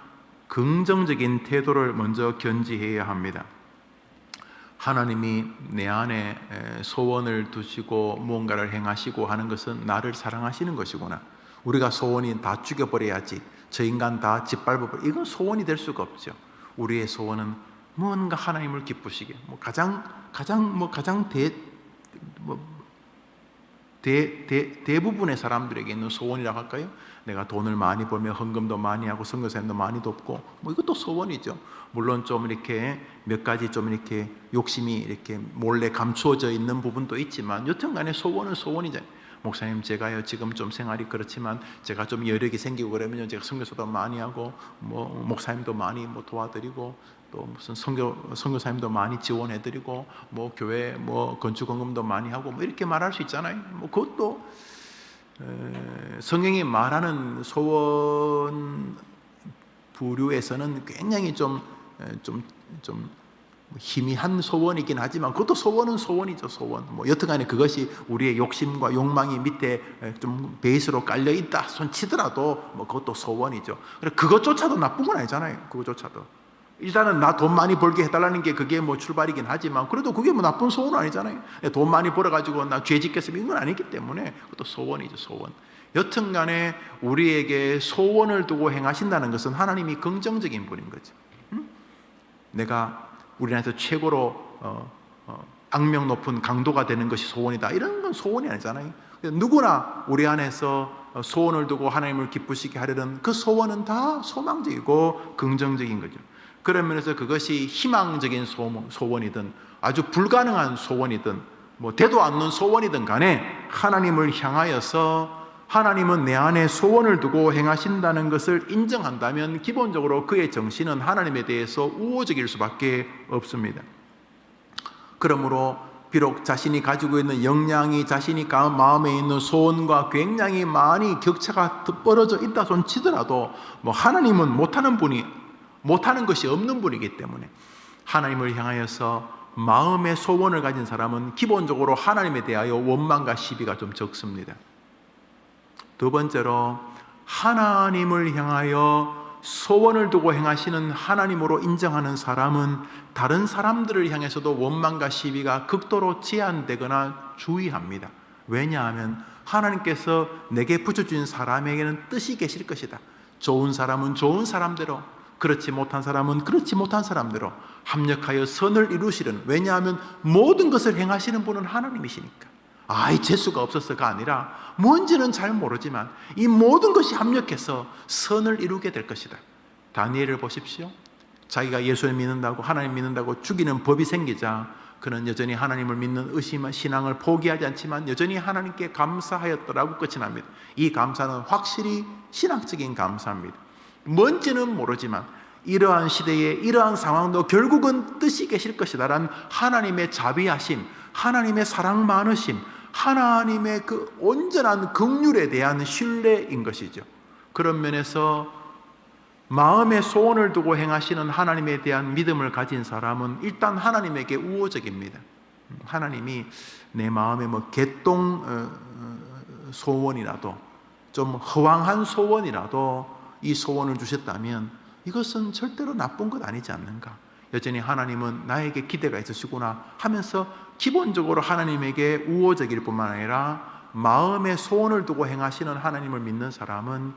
긍정적인 태도를 먼저 견지해야 합니다. 하나님이 내 안에 소원을 두시고 무언가를 행하시고 하는 것은 나를 사랑하시는 것이구나. 우리가 소원이 다 죽여버려야지, 저 인간 다 짓밟아버려, 이건 소원이 될 수가 없죠. 우리의 소원은 무언가 하나님을 기쁘시게, 대부분의 사람들에게 있는 소원이라고 할까요? 내가 돈을 많이 벌면 헌금도 많이 하고 선교사님도 많이 돕고 이것도 소원이죠. 물론 좀 이렇게 몇 가지 좀 이렇게 욕심이 이렇게 몰래 감추어져 있는 부분도 있지만 여튼간에 소원은 소원이잖아요. 목사님 제가요 지금 좀 생활이 그렇지만 제가 좀 여력이 생기고 그러면요 제가 선교사도 많이 하고 목사님도 많이 도와드리고 또 무슨 선교사님도 많이 지원해드리고 교회 건축헌금도 많이 하고 이렇게 말할 수 있잖아요. 그것도 성경이 말하는 소원 부류에서는 굉장히 좀 희미한 소원이긴 하지만 그것도 소원은 소원이죠. 소원. 여튼간에 그것이 우리의 욕심과 욕망이 밑에 좀 베이스로 깔려 있다 손 치더라도 그것도 소원이죠. 그것조차도 나쁜 건 아니잖아요. 그것조차도 일단은 나 돈 많이 벌게 해달라는 게 그게 출발이긴 하지만 그래도 그게 나쁜 소원은 아니잖아요. 돈 많이 벌어가지고 나 죄 짓겠으면 이건 아니기 때문에 그것도 소원이죠. 소원. 여튼간에 우리에게 소원을 두고 행하신다는 것은 하나님이 긍정적인 분인 거죠. 내가 우리 안에서 최고로 악명 높은 강도가 되는 것이 소원이다, 이런 건 소원이 아니잖아요. 누구나 우리 안에서 소원을 두고 하나님을 기쁘시게 하려는 그 소원은 다 소망적이고 긍정적인 거죠. 그런 면에서 그것이 희망적인 소원이든 아주 불가능한 소원이든 되도 않는 소원이든 간에 하나님을 향하여서 하나님은 내 안에 소원을 두고 행하신다는 것을 인정한다면 기본적으로 그의 정신은 하나님에 대해서 우호적일 수밖에 없습니다. 그러므로 비록 자신이 가지고 있는 역량이 자신이 마음에 있는 소원과 굉장히 많이 격차가 벌어져 있다 손 치더라도 하나님은 못하는 것이 없는 분이기 때문에 하나님을 향하여서 마음의 소원을 가진 사람은 기본적으로 하나님에 대하여 원망과 시비가 좀 적습니다. 두 번째로 하나님을 향하여 소원을 두고 행하시는 하나님으로 인정하는 사람은 다른 사람들을 향해서도 원망과 시비가 극도로 제한되거나 주의합니다. 왜냐하면 하나님께서 내게 붙여준 사람에게는 뜻이 계실 것이다. 좋은 사람은 좋은 사람대로, 그렇지 못한 사람은 그렇지 못한 사람대로 합력하여 선을 이루시는, 왜냐하면 모든 것을 행하시는 분은 하나님이시니까. 재수가 없어서가 아니라 뭔지는 잘 모르지만 이 모든 것이 합력해서 선을 이루게 될 것이다. 다니엘을 보십시오. 자기가 예수를 믿는다고, 하나님 믿는다고 죽이는 법이 생기자 그는 여전히 하나님을 믿는 신앙을 포기하지 않지만 여전히 하나님께 감사하였더라고 끝이 납니다. 이 감사는 확실히 신학적인 감사입니다. 뭔지는 모르지만 이러한 시대에 이러한 상황도 결국은 뜻이 계실 것이다 라는 하나님의 자비하심, 하나님의 사랑 많으심, 하나님의 그 온전한 긍휼에 대한 신뢰인 것이죠. 그런 면에서 마음의 소원을 두고 행하시는 하나님에 대한 믿음을 가진 사람은 일단 하나님에게 우호적입니다. 하나님이 내 마음에 개똥 소원이라도, 좀 허황한 소원이라도 이 소원을 주셨다면 이것은 절대로 나쁜 것 아니지 않는가. 여전히 하나님은 나에게 기대가 있으시구나 하면서 기본적으로 하나님에게 우호적일 뿐만 아니라 마음의 소원을 두고 행하시는 하나님을 믿는 사람은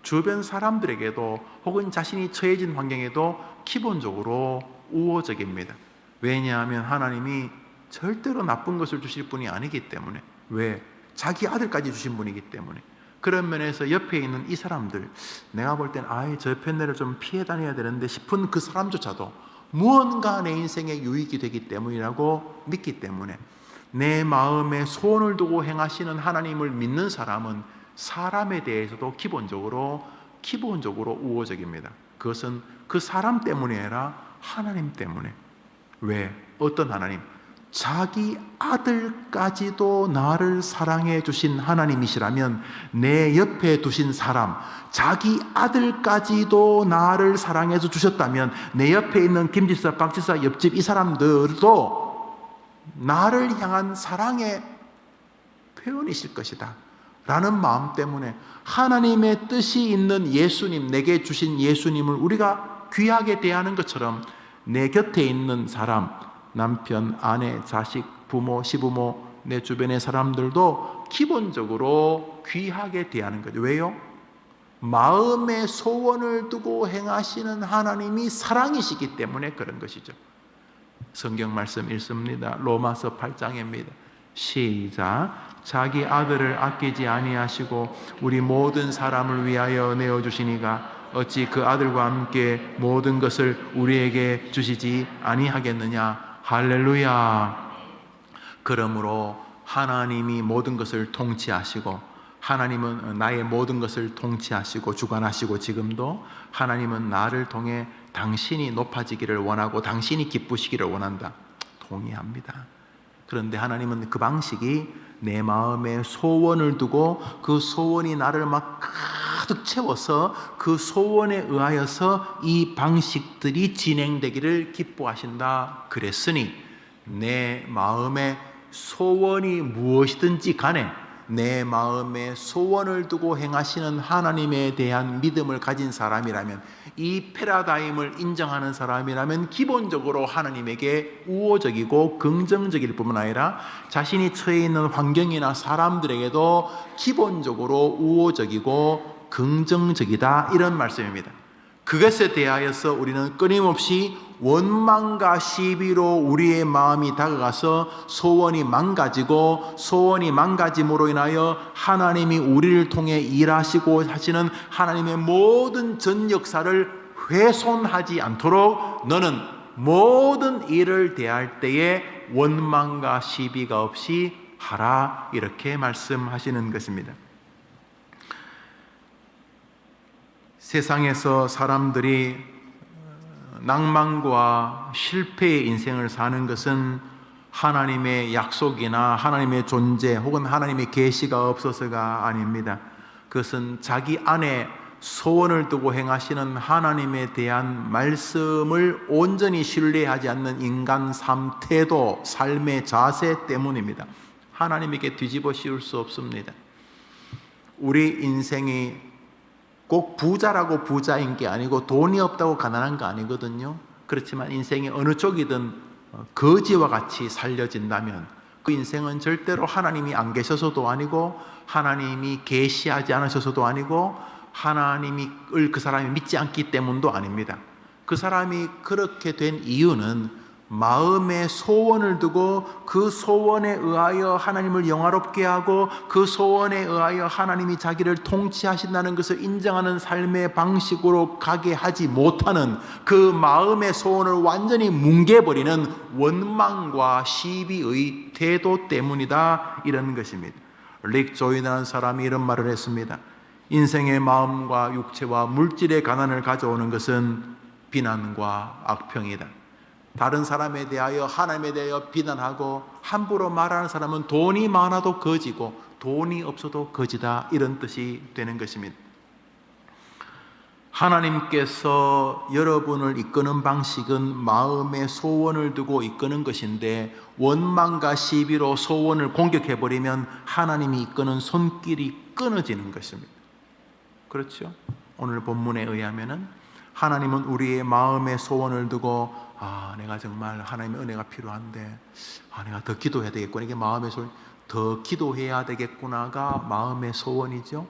주변 사람들에게도 혹은 자신이 처해진 환경에도 기본적으로 우호적입니다. 왜냐하면 하나님이 절대로 나쁜 것을 주실 분이 아니기 때문에. 왜? 자기 아들까지 주신 분이기 때문에. 그런 면에서 옆에 있는 이 사람들, 내가 볼 땐 저 편내를 좀 피해 다녀야 되는데 싶은 그 사람조차도 무언가 내 인생에 유익이 되기 때문이라고 믿기 때문에 내 마음에 소원을 두고 행하시는 하나님을 믿는 사람은 사람에 대해서도 기본적으로 우호적입니다. 그것은 그 사람 때문이 아니라 하나님 때문에. 왜? 어떤 하나님? 자기 아들까지도 나를 사랑해 주신 하나님이시라면 내 옆에 두신 사람, 자기 아들까지도 나를 사랑해서 주셨다면 내 옆에 있는 김지사, 박지사, 옆집 이 사람들도 나를 향한 사랑의 표현이실 것이다 라는 마음 때문에 하나님의 뜻이 있는 예수님, 내게 주신 예수님을 우리가 귀하게 대하는 것처럼 내 곁에 있는 사람, 남편, 아내, 자식, 부모, 시부모, 내 주변의 사람들도 기본적으로 귀하게 대하는 거죠. 왜요? 마음의 소원을 두고 행하시는 하나님이 사랑이시기 때문에 그런 것이죠. 성경 말씀 읽습니다. 로마서 8장입니다. 시작. 자기 아들을 아끼지 아니하시고 우리 모든 사람을 위하여 내어주시니가 어찌 그 아들과 함께 모든 것을 우리에게 주시지 아니하겠느냐. 할렐루야. 그러므로 하나님이 모든 것을 통치하시고, 하나님은 나의 모든 것을 통치하시고 주관하시고, 지금도 하나님은 나를 통해 당신이 높아지기를 원하고 당신이 기쁘시기를 원한다. 동의합니다. 그런데 하나님은 그 방식이 내 마음에 소원을 두고 그 소원이 나를 막 가득 채워서 그 소원에 의하여서 이 방식들이 진행되기를 기뻐하신다. 그랬으니 내 마음에 소원이 무엇이든지 간에 내 마음에 소원을 두고 행하시는 하나님에 대한 믿음을 가진 사람이라면, 이 패러다임을 인정하는 사람이라면 기본적으로 하나님에게 우호적이고 긍정적일 뿐만 아니라 자신이 처해 있는 환경이나 사람들에게도 기본적으로 우호적이고 긍정적이다, 이런 말씀입니다. 그것에 대하여서 우리는 끊임없이 원망과 시비로 우리의 마음이 다가가서 소원이 망가지고, 소원이 망가짐으로 인하여 하나님이 우리를 통해 일하시고 하시는 하나님의 모든 전 역사를 훼손하지 않도록 너는 모든 일을 대할 때에 원망과 시비가 없이 하라, 이렇게 말씀하시는 것입니다. 세상에서 사람들이 낭만과 실패의 인생을 사는 것은 하나님의 약속이나 하나님의 존재 혹은 하나님의 계시가 없어서가 아닙니다. 그것은 자기 안에 소원을 두고 행하시는 하나님에 대한 말씀을 온전히 신뢰하지 않는 인간 삶, 태도, 삶의 자세 때문입니다. 하나님에게 뒤집어 씌울 수 없습니다. 우리 인생이 꼭 부자라고 부자인 게 아니고 돈이 없다고 가난한 거 아니거든요. 그렇지만 인생이 어느 쪽이든 거지와 같이 살려진다면 그 인생은 절대로 하나님이 안 계셔서도 아니고 하나님이 계시하지 않으셔서도 아니고 하나님이 그 사람이 믿지 않기 때문도 아닙니다. 그 사람이 그렇게 된 이유는 마음에 소원을 두고 그 소원에 의하여 하나님을 영화롭게 하고 그 소원에 의하여 하나님이 자기를 통치하신다는 것을 인정하는 삶의 방식으로 가게 하지 못하는 그 마음의 소원을 완전히 뭉개버리는 원망과 시비의 태도 때문이다, 이런 것입니다. 릭 조이라는 사람이 이런 말을 했습니다. 인생의 마음과 육체와 물질의 가난을 가져오는 것은 비난과 악평이다. 다른 사람에 대하여 하나님에 대하여 비난하고 함부로 말하는 사람은 돈이 많아도 거지고 돈이 없어도 거지다, 이런 뜻이 되는 것입니다. 하나님께서 여러분을 이끄는 방식은 마음의 소원을 두고 이끄는 것인데 원망과 시비로 소원을 공격해버리면 하나님이 이끄는 손길이 끊어지는 것입니다. 그렇죠? 오늘 본문에 의하면은 하나님은 우리의 마음의 소원을 두고 내가 정말 하나님의 은혜가 필요한데 내가 더 기도해야 되겠구나, 이게 마음의 소원, 더 기도해야 되겠구나가 마음의 소원이죠.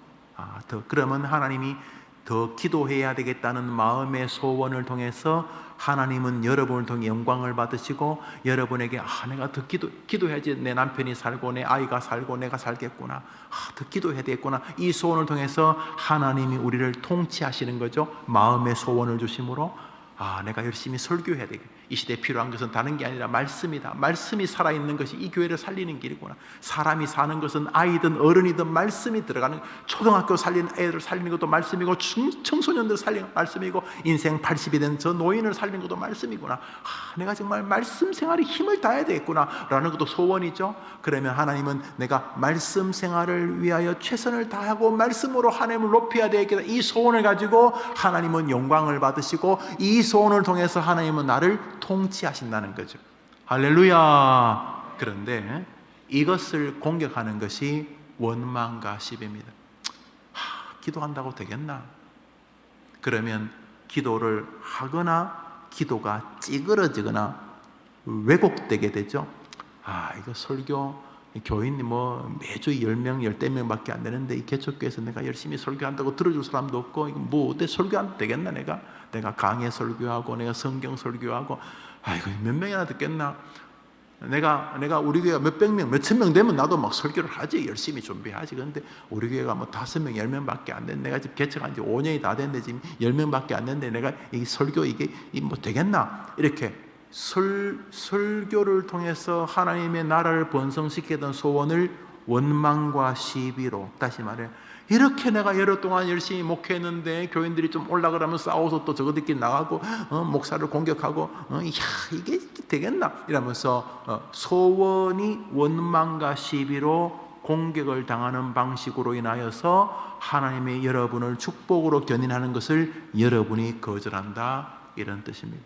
그러면 하나님이 더 기도해야 되겠다는 마음의 소원을 통해서 하나님은 여러분을 통해 영광을 받으시고 여러분에게 내가 더 기도해야지 내 남편이 살고 내 아이가 살고 내가 살겠구나, 더 기도해야 되겠구나, 이 소원을 통해서 하나님이 우리를 통치하시는 거죠. 마음의 소원을 주심으로 내가 열심히 설교해야 되겠다. 이 시대에 필요한 것은 다른 게 아니라 말씀이다. 말씀이 살아있는 것이 이 교회를 살리는 길이구나. 사람이 사는 것은 아이든 어른이든 말씀이 들어가는, 초등학교 살리는 애들 살리는 것도 말씀이고 청소년들 살리는 말씀이고 인생 80이 된 저 노인을 살리는 것도 말씀이구나. 내가 정말 말씀 생활에 힘을 다해야 되겠구나 라는 것도 소원이죠. 그러면 하나님은 내가 말씀 생활을 위하여 최선을 다하고 말씀으로 하나님을 높여야 되겠다, 이 소원을 가지고 하나님은 영광을 받으시고 이 소원을 통해서 하나님은 나를 통치하신다는 거죠. 할렐루야. 그런데 이것을 공격하는 것이 원망과 시비입니다. 기도한다고 되겠나? 그러면 기도를 하거나 기도가 찌그러지거나 왜곡되게 되죠. 이거 설교 교인이 매주 10명, 10대명밖에 안 되는데 이 개척교회에서 내가 열심히 설교한다고 들어줄 사람도 없고 이거 어때 설교하면 되겠나? 내가 강해 설교하고 내가 성경 설교하고 이거 몇 명이나 듣겠나? 내가 우리 교회가 몇백 명, 몇천 명 되면 나도 막 설교를 하지, 열심히 준비하지. 그런데 우리 교회가 5명, 10명밖에 안 되는데 내가 지금 개척한 지 5년이 다 됐는데 지금 10명밖에 안 됐는데 내가 이 설교 이게 되겠나? 이렇게 설교를 통해서 하나님의 나라를 번성시키던 소원을 원망과 시비로, 다시 말해 이렇게 내가 여러 동안 열심히 목회했는데 교인들이 좀 올라가라면 싸워서 또 저거들끼리 나가고 목사를 공격하고 이게 되겠나 이러면서 소원이 원망과 시비로 공격을 당하는 방식으로 인하여서 하나님의 여러분을 축복으로 견인하는 것을 여러분이 거절한다, 이런 뜻입니다.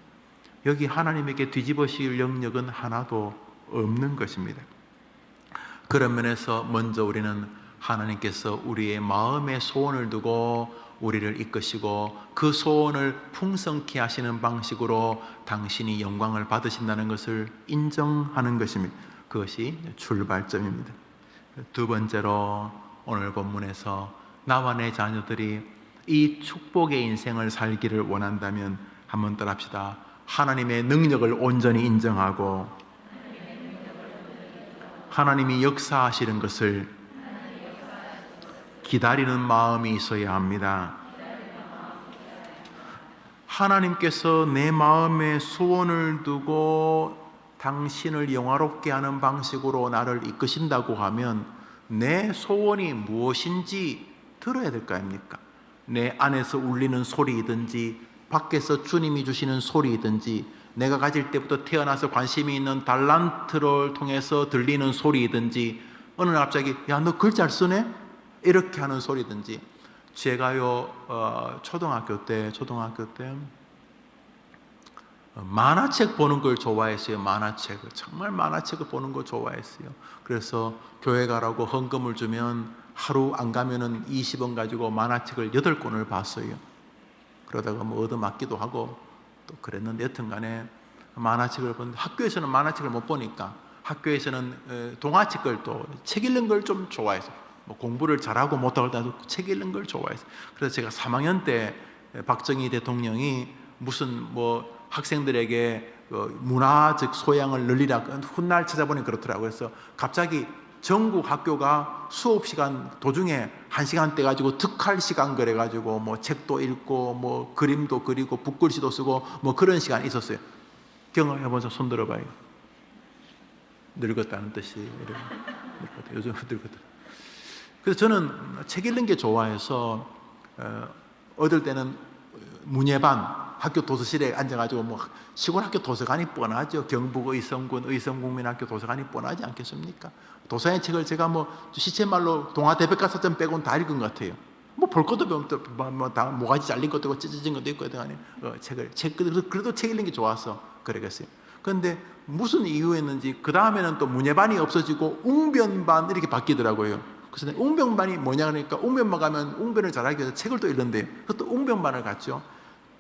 여기 하나님에게 뒤집어씌울 영역은 하나도 없는 것입니다. 그런 면에서 먼저 우리는 하나님께서 우리의 마음의 소원을 두고 우리를 이끄시고 그 소원을 풍성케 하시는 방식으로 당신이 영광을 받으신다는 것을 인정하는 것입니다. 그것이 출발점입니다. 두 번째로 오늘 본문에서 나와 내 자녀들이 이 축복의 인생을 살기를 원한다면 한번 따라합시다. 하나님의 능력을 온전히 인정하고 하나님이 역사하시는 것을 기다리는 마음이 있어야 합니다. 하나님께서 내 마음에 소원을 두고 당신을 영화롭게 하는 방식으로 나를 이끄신다고 하면 내 소원이 무엇인지 들어야 될 거 아닙니까? 내 안에서 울리는 소리이든지 밖에서 주님이 주시는 소리이든지 내가 가질 때부터 태어나서 관심이 있는 달란트를 통해서 들리는 소리이든지 어느 날 갑자기 너 글 잘 쓰네? 이렇게 하는 소리든지. 제가요 초등학교 때 만화책 보는 걸 좋아했어요. 정말 만화책을 보는 걸 좋아했어요. 그래서 교회 가라고 헌금을 주면 하루 안 가면은 20원 가지고 만화책을 8권을 봤어요. 그러다가 뭐 얻어맞기도 하고 또 그랬는데 여튼 간에 만화책을 보는데 학교에서는 만화책을 못 보니까 학교에서는 동화책을 또 책 읽는 걸 좀 좋아해서 뭐 공부를 잘하고 못하고 나도 책 읽는 걸 좋아해서 그래서 제가 3학년 때 박정희 대통령이 무슨 뭐 학생들에게 문화적 소양을 늘리라 훗날 찾아보니 그렇더라고요. 그래서 갑자기 전국 학교가 수업 시간 도중에 1시간 떼 가지고 특할 시간 그래 가지고 뭐 책도 읽고 뭐 그림도 그리고 붓글씨도 쓰고 뭐 그런 시간이 있었어요. 경험해보자. 손 들어봐요. 늙었다는 뜻이 늙었다. 요즘 늙었다. 그래서 저는 책 읽는 게 좋아해서 어떨 때는 문예반 학교 도서실에 앉아가지고 뭐 시골 학교 도서관이 뻔하죠. 경북 의성군 의성국민학교 도서관이 뻔하지 않겠습니까? 도서관의 책을 제가 뭐 시체말로 동아대백과사전 빼고는 다 읽은 것 같아요. 뭐 볼 것도 뭐다 모가지 잘린 것도 있고 찢어진 것도 있고 그래도 책 읽는 게 좋아서 그러겠어요. 그런데 무슨 이유였는지 그 다음에는 또 문예반이 없어지고 웅변반 이렇게 바뀌더라고요. 그래서 웅변반이 뭐냐 그러니까 웅변반 가면 웅변을 잘하기 위해서 책을 또 읽는데 그것도 웅변반을 갔죠.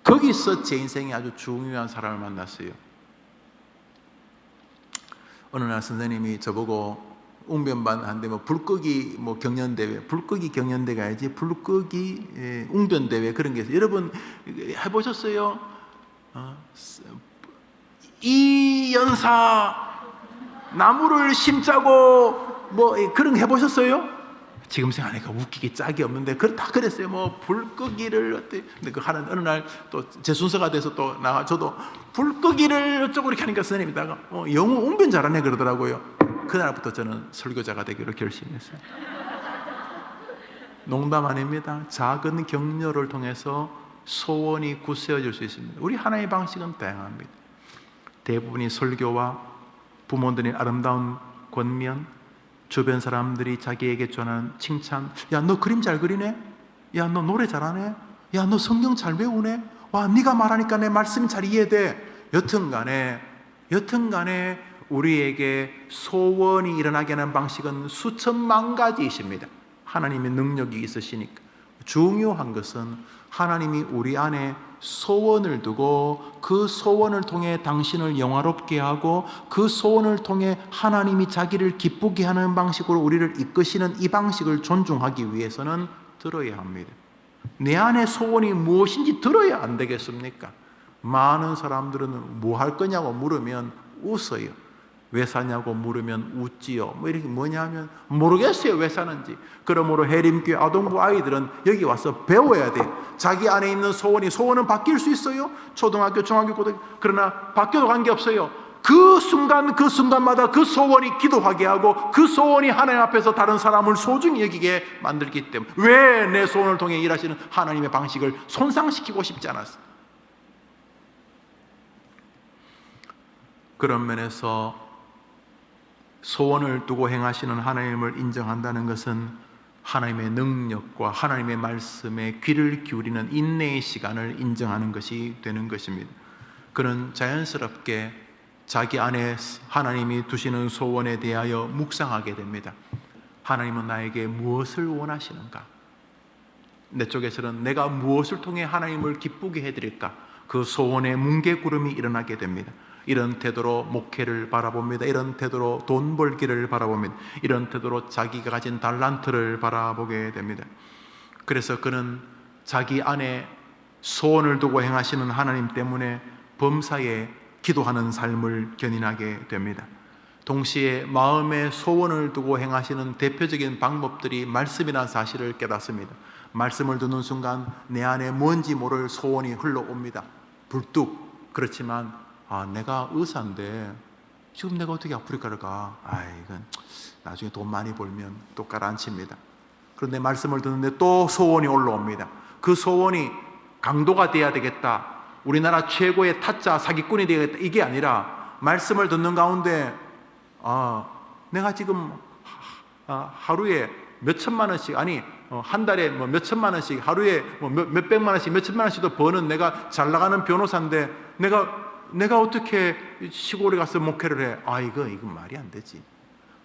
거기서 제 인생에 아주 중요한 사람을 만났어요. 어느 날 선생님이 저보고 웅변반 한데 뭐 불끄기 뭐 경연대회, 불끄기 경연대 가야지 불끄기 웅변대회 그런 게 있어요. 여러분 해보셨어요? 이 연사 나무를 심자고 뭐 그런 거 해보셨어요? 지금 생각하니까 웃기기 짝이 없는데 다 그랬어요. 뭐 불끄기를 어때? 근데 그 하는 어느 날 또 제 순서가 돼서 또 나가 저도 불끄기를 어쩌고 이렇게 하니까 선생님이다가 영어 웅변 잘하네 그러더라고요. 그날부터 저는 설교자가 되기로 결심했어요. 농담 아닙니다. 작은 격려를 통해서 소원이 굳세어질 수 있습니다. 우리 하나님의 방식은 다양합니다. 대부분이 설교와 부모들의 아름다운 권면, 주변 사람들이 자기에게 전하는 칭찬. 야, 너 그림 잘 그리네? 야, 너 노래 잘하네? 야, 너 성경 잘 배우네? 와, 네가 말하니까 내 말씀이 잘 이해돼. 여튼간에 우리에게 소원이 일어나게 하는 방식은 수천만 가지이십니다. 하나님의 능력이 있으시니까. 중요한 것은 하나님이 우리 안에 소원을 두고 그 소원을 통해 당신을 영화롭게 하고 그 소원을 통해 하나님이 자기를 기쁘게 하는 방식으로 우리를 이끄시는 이 방식을 존중하기 위해서는 들어야 합니다. 내 안에 소원이 무엇인지 들어야 안 되겠습니까? 많은 사람들은 뭐 할 거냐고 물으면 웃어요. 왜 사냐고 물으면 웃지요. 뭐 이렇게 뭐냐면 모르겠어요 왜 사는지. 그러므로 해림교회 아동부 아이들은 여기 와서 배워야 돼. 자기 안에 있는 소원은 바뀔 수 있어요. 초등학교, 중학교, 고등학교. 그러나 바뀌어도 관계없어요. 그 순간마다 그 소원이 기도하게 하고 그 소원이 하나님 앞에서 다른 사람을 소중히 여기게 만들기 때문에 왜 내 소원을 통해 일하시는 하나님의 방식을 손상시키고 싶지 않았어요. 그런 면에서 소원을 두고 행하시는 하나님을 인정한다는 것은 하나님의 능력과 하나님의 말씀에 귀를 기울이는 인내의 시간을 인정하는 것이 되는 것입니다. 그는 자연스럽게 자기 안에 하나님이 두시는 소원에 대하여 묵상하게 됩니다. 하나님은 나에게 무엇을 원하시는가? 내 쪽에서는 내가 무엇을 통해 하나님을 기쁘게 해드릴까? 그 소원의 뭉게구름이 일어나게 됩니다. 이런 태도로 목회를 바라봅니다. 이런 태도로 돈 벌기를 바라봅니다. 이런 태도로 자기가 가진 달란트를 바라보게 됩니다. 그래서 그는 자기 안에 소원을 두고 행하시는 하나님 때문에 범사에 기도하는 삶을 견인하게 됩니다. 동시에 마음에 소원을 두고 행하시는 대표적인 방법들이 말씀이라는 사실을 깨닫습니다. 말씀을 듣는 순간 내 안에 뭔지 모를 소원이 흘러옵니다. 불뚝. 그렇지만 내가 의사인데 지금 내가 어떻게 아프리카를 가? 이건 나중에 돈 많이 벌면 또 가라앉힙니다. 그런데 말씀을 듣는데 또 소원이 올라옵니다. 그 소원이 강도가 돼야 되겠다. 우리나라 최고의 타짜 사기꾼이 되겠다. 이게 아니라 말씀을 듣는 가운데 내가 지금 하루에 몇 천만 원씩 한 달에 뭐 몇 천만 원씩 하루에 뭐 몇 백만 원씩 몇 천만 원씩도 버는 내가 잘 나가는 변호사인데 내가 어떻게 시골에 가서 목회를 해? 이건 말이 안 되지.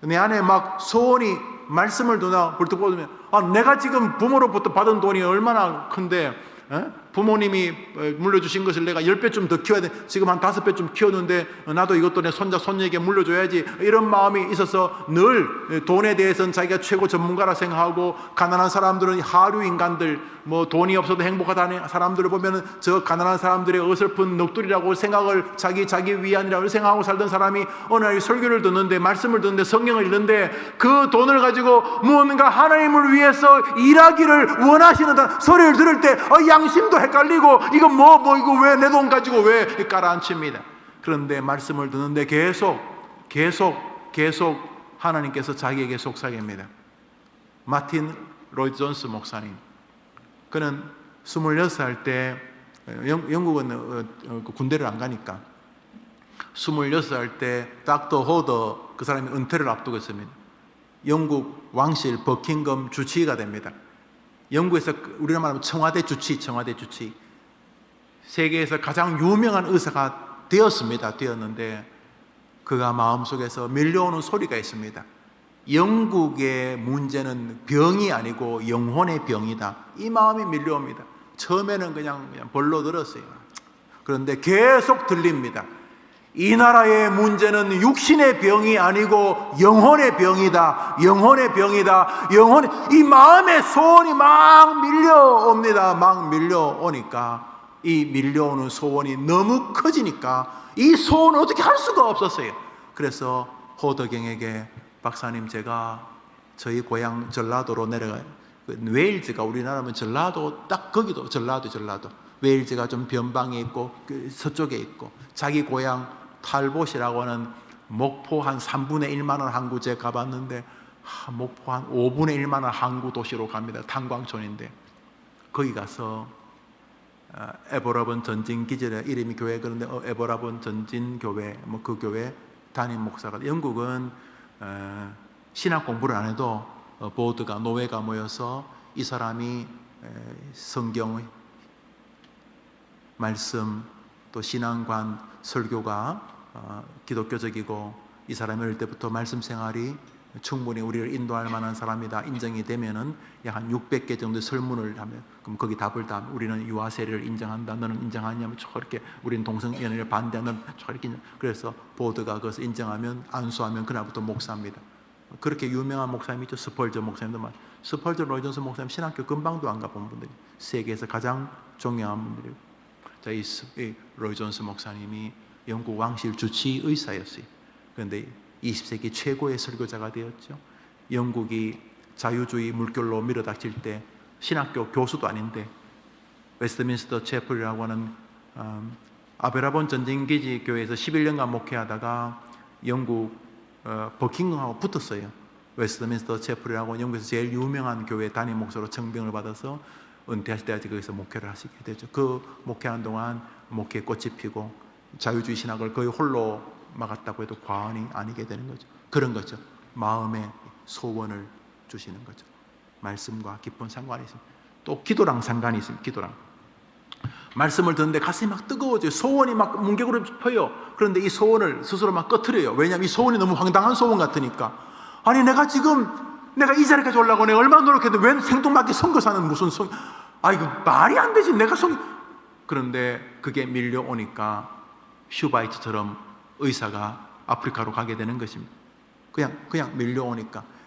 내 안에 막 소원이 말씀을 누나 불뚝 보면 내가 지금 부모로부터 받은 돈이 얼마나 큰데 부모님이 물려주신 것을 내가 10배쯤 더 키워야 돼. 지금 한 5배쯤 키웠는데 나도 이것도 내 손자 손녀에게 물려줘야지. 이런 마음이 있어서 늘 돈에 대해서는 자기가 최고 전문가라 생각하고, 가난한 사람들은 하류 인간들, 뭐 돈이 없어도 행복하다는 사람들을 보면은 저 가난한 사람들의 어설픈 넋두리라고 생각을 자기 위안이라고 생각하고 살던 사람이 어느 날 설교를 듣는데, 말씀을 듣는데, 성경을 읽는데 그 돈을 가지고 무언가 하나님을 위해서 일하기를 원하시는 소리를 들을 때 양심도 헷갈리고 이거 이거 왜 내 돈 가지고 왜 깔아앉힙니다. 그런데 말씀을 듣는데 계속 하나님께서 자기에게 속삭입니다. 마틴 로이드 존스 목사님, 그는 26살 때 영국은 군대를 안 가니까 26살 때 닥터 호더 그 사람이 은퇴를 앞두고 있습니다. 영국 왕실 버킹엄 주치의가 됩니다. 영국에서 우리나라 말하면 청와대 주치, 세계에서 가장 유명한 의사가 되었는데 그가 마음속에서 밀려오는 소리가 있습니다. 영국의 문제는 병이 아니고 영혼의 병이다. 이 마음이 밀려옵니다. 처음에는 그냥 벌로 들었어요. 그런데 계속 들립니다. 이 나라의 문제는 육신의 병이 아니고 영혼의 병이다. 이 마음의 소원이 막 밀려옵니다. 막 밀려오니까, 이 밀려오는 소원이 너무 커지니까 이 소원을 어떻게 할 수가 없었어요. 그래서 호더경에게, 박사님, 제가 저희 고향 전라도로 내려가요. 웨일즈가 우리나라면 전라도, 딱 거기도 전라도. 웨일즈가 좀 변방에 있고 서쪽에 있고, 자기 고향 탈봇이라고 하는 목포 한 3분의 1만 원 항구제 가봤는데 목포 한 5분의 1만 원 항구 도시로 갑니다. 탄광촌인데 거기 가서 에버라본 전진 기절에 이름이 교회, 그런데 에버라본 전진 교회, 그 교회 담임 목사가, 영국은 신학 공부를 안 해도 보드가, 노예가 모여서 이 사람이 성경 말씀 또 신앙관 설교가 기독교적이고 이 사람이 어릴 때부터 말씀 생활이 충분히 우리를 인도할 만한 사람이다 인정이 되면은 약 한 600개 정도 설문을 하면, 그럼 거기 답을 다 우리는 유아 세례를 인정한다, 너는 인정하냐면 저렇게, 우리는 동성연애를 반대하는 저렇게. 그래서 보드가 그것을 인정하면, 안수하면 그날부터 목사입니다. 그렇게 유명한 목사님이 있죠. 스펄저 목사님도. 스펄저 로이드 존스 목사님 신학교 금방도 안 가본 분들이 세계에서 가장 존경한 분들이고, 자, 이 로이드 존스 목사님이 영국 왕실 주치 의사였어요. 그런데 20세기 최고의 설교자가 되었죠. 영국이 자유주의 물결로 밀어닥칠 때 신학교 교수도 아닌데 웨스트민스터 채플이라고 하는 아베라본 전진기지 교회에서 11년간 목회하다가 영국 버킹엄하고 붙었어요. 웨스트민스터 채플이라고 영국에서 제일 유명한 교회 담임 목사로 청병을 받아서 은퇴하실 때까지 거기서 목회를 하시게 되죠. 그 목회하는 동안 목회에 꽃이 피고 자유주의 신학을 거의 홀로 막았다고 해도 과언이 아니게 되는 거죠. 그런 거죠. 마음의 소원을 주시는 거죠. 말씀과 깊은 상관이 있습니다. 또 기도랑 상관이 있습니다. 기도랑. 말씀을 듣는데 가슴이 막 뜨거워져요. 소원이 막 문격으로 펴요. 그런데 이 소원을 스스로 막 꺼트려요. 왜냐하면 이 소원이 너무 황당한 소원 같으니까. 아니, 내가 이 자리까지 올라고 내가 얼마나 노력했는데 왜 생뚱맞게 선교사는 무슨 이거 말이 안 되지. 그런데 그게 밀려오니까 슈바이트처럼 의사가 아프리카로 가게 되는 것입니다. 그냥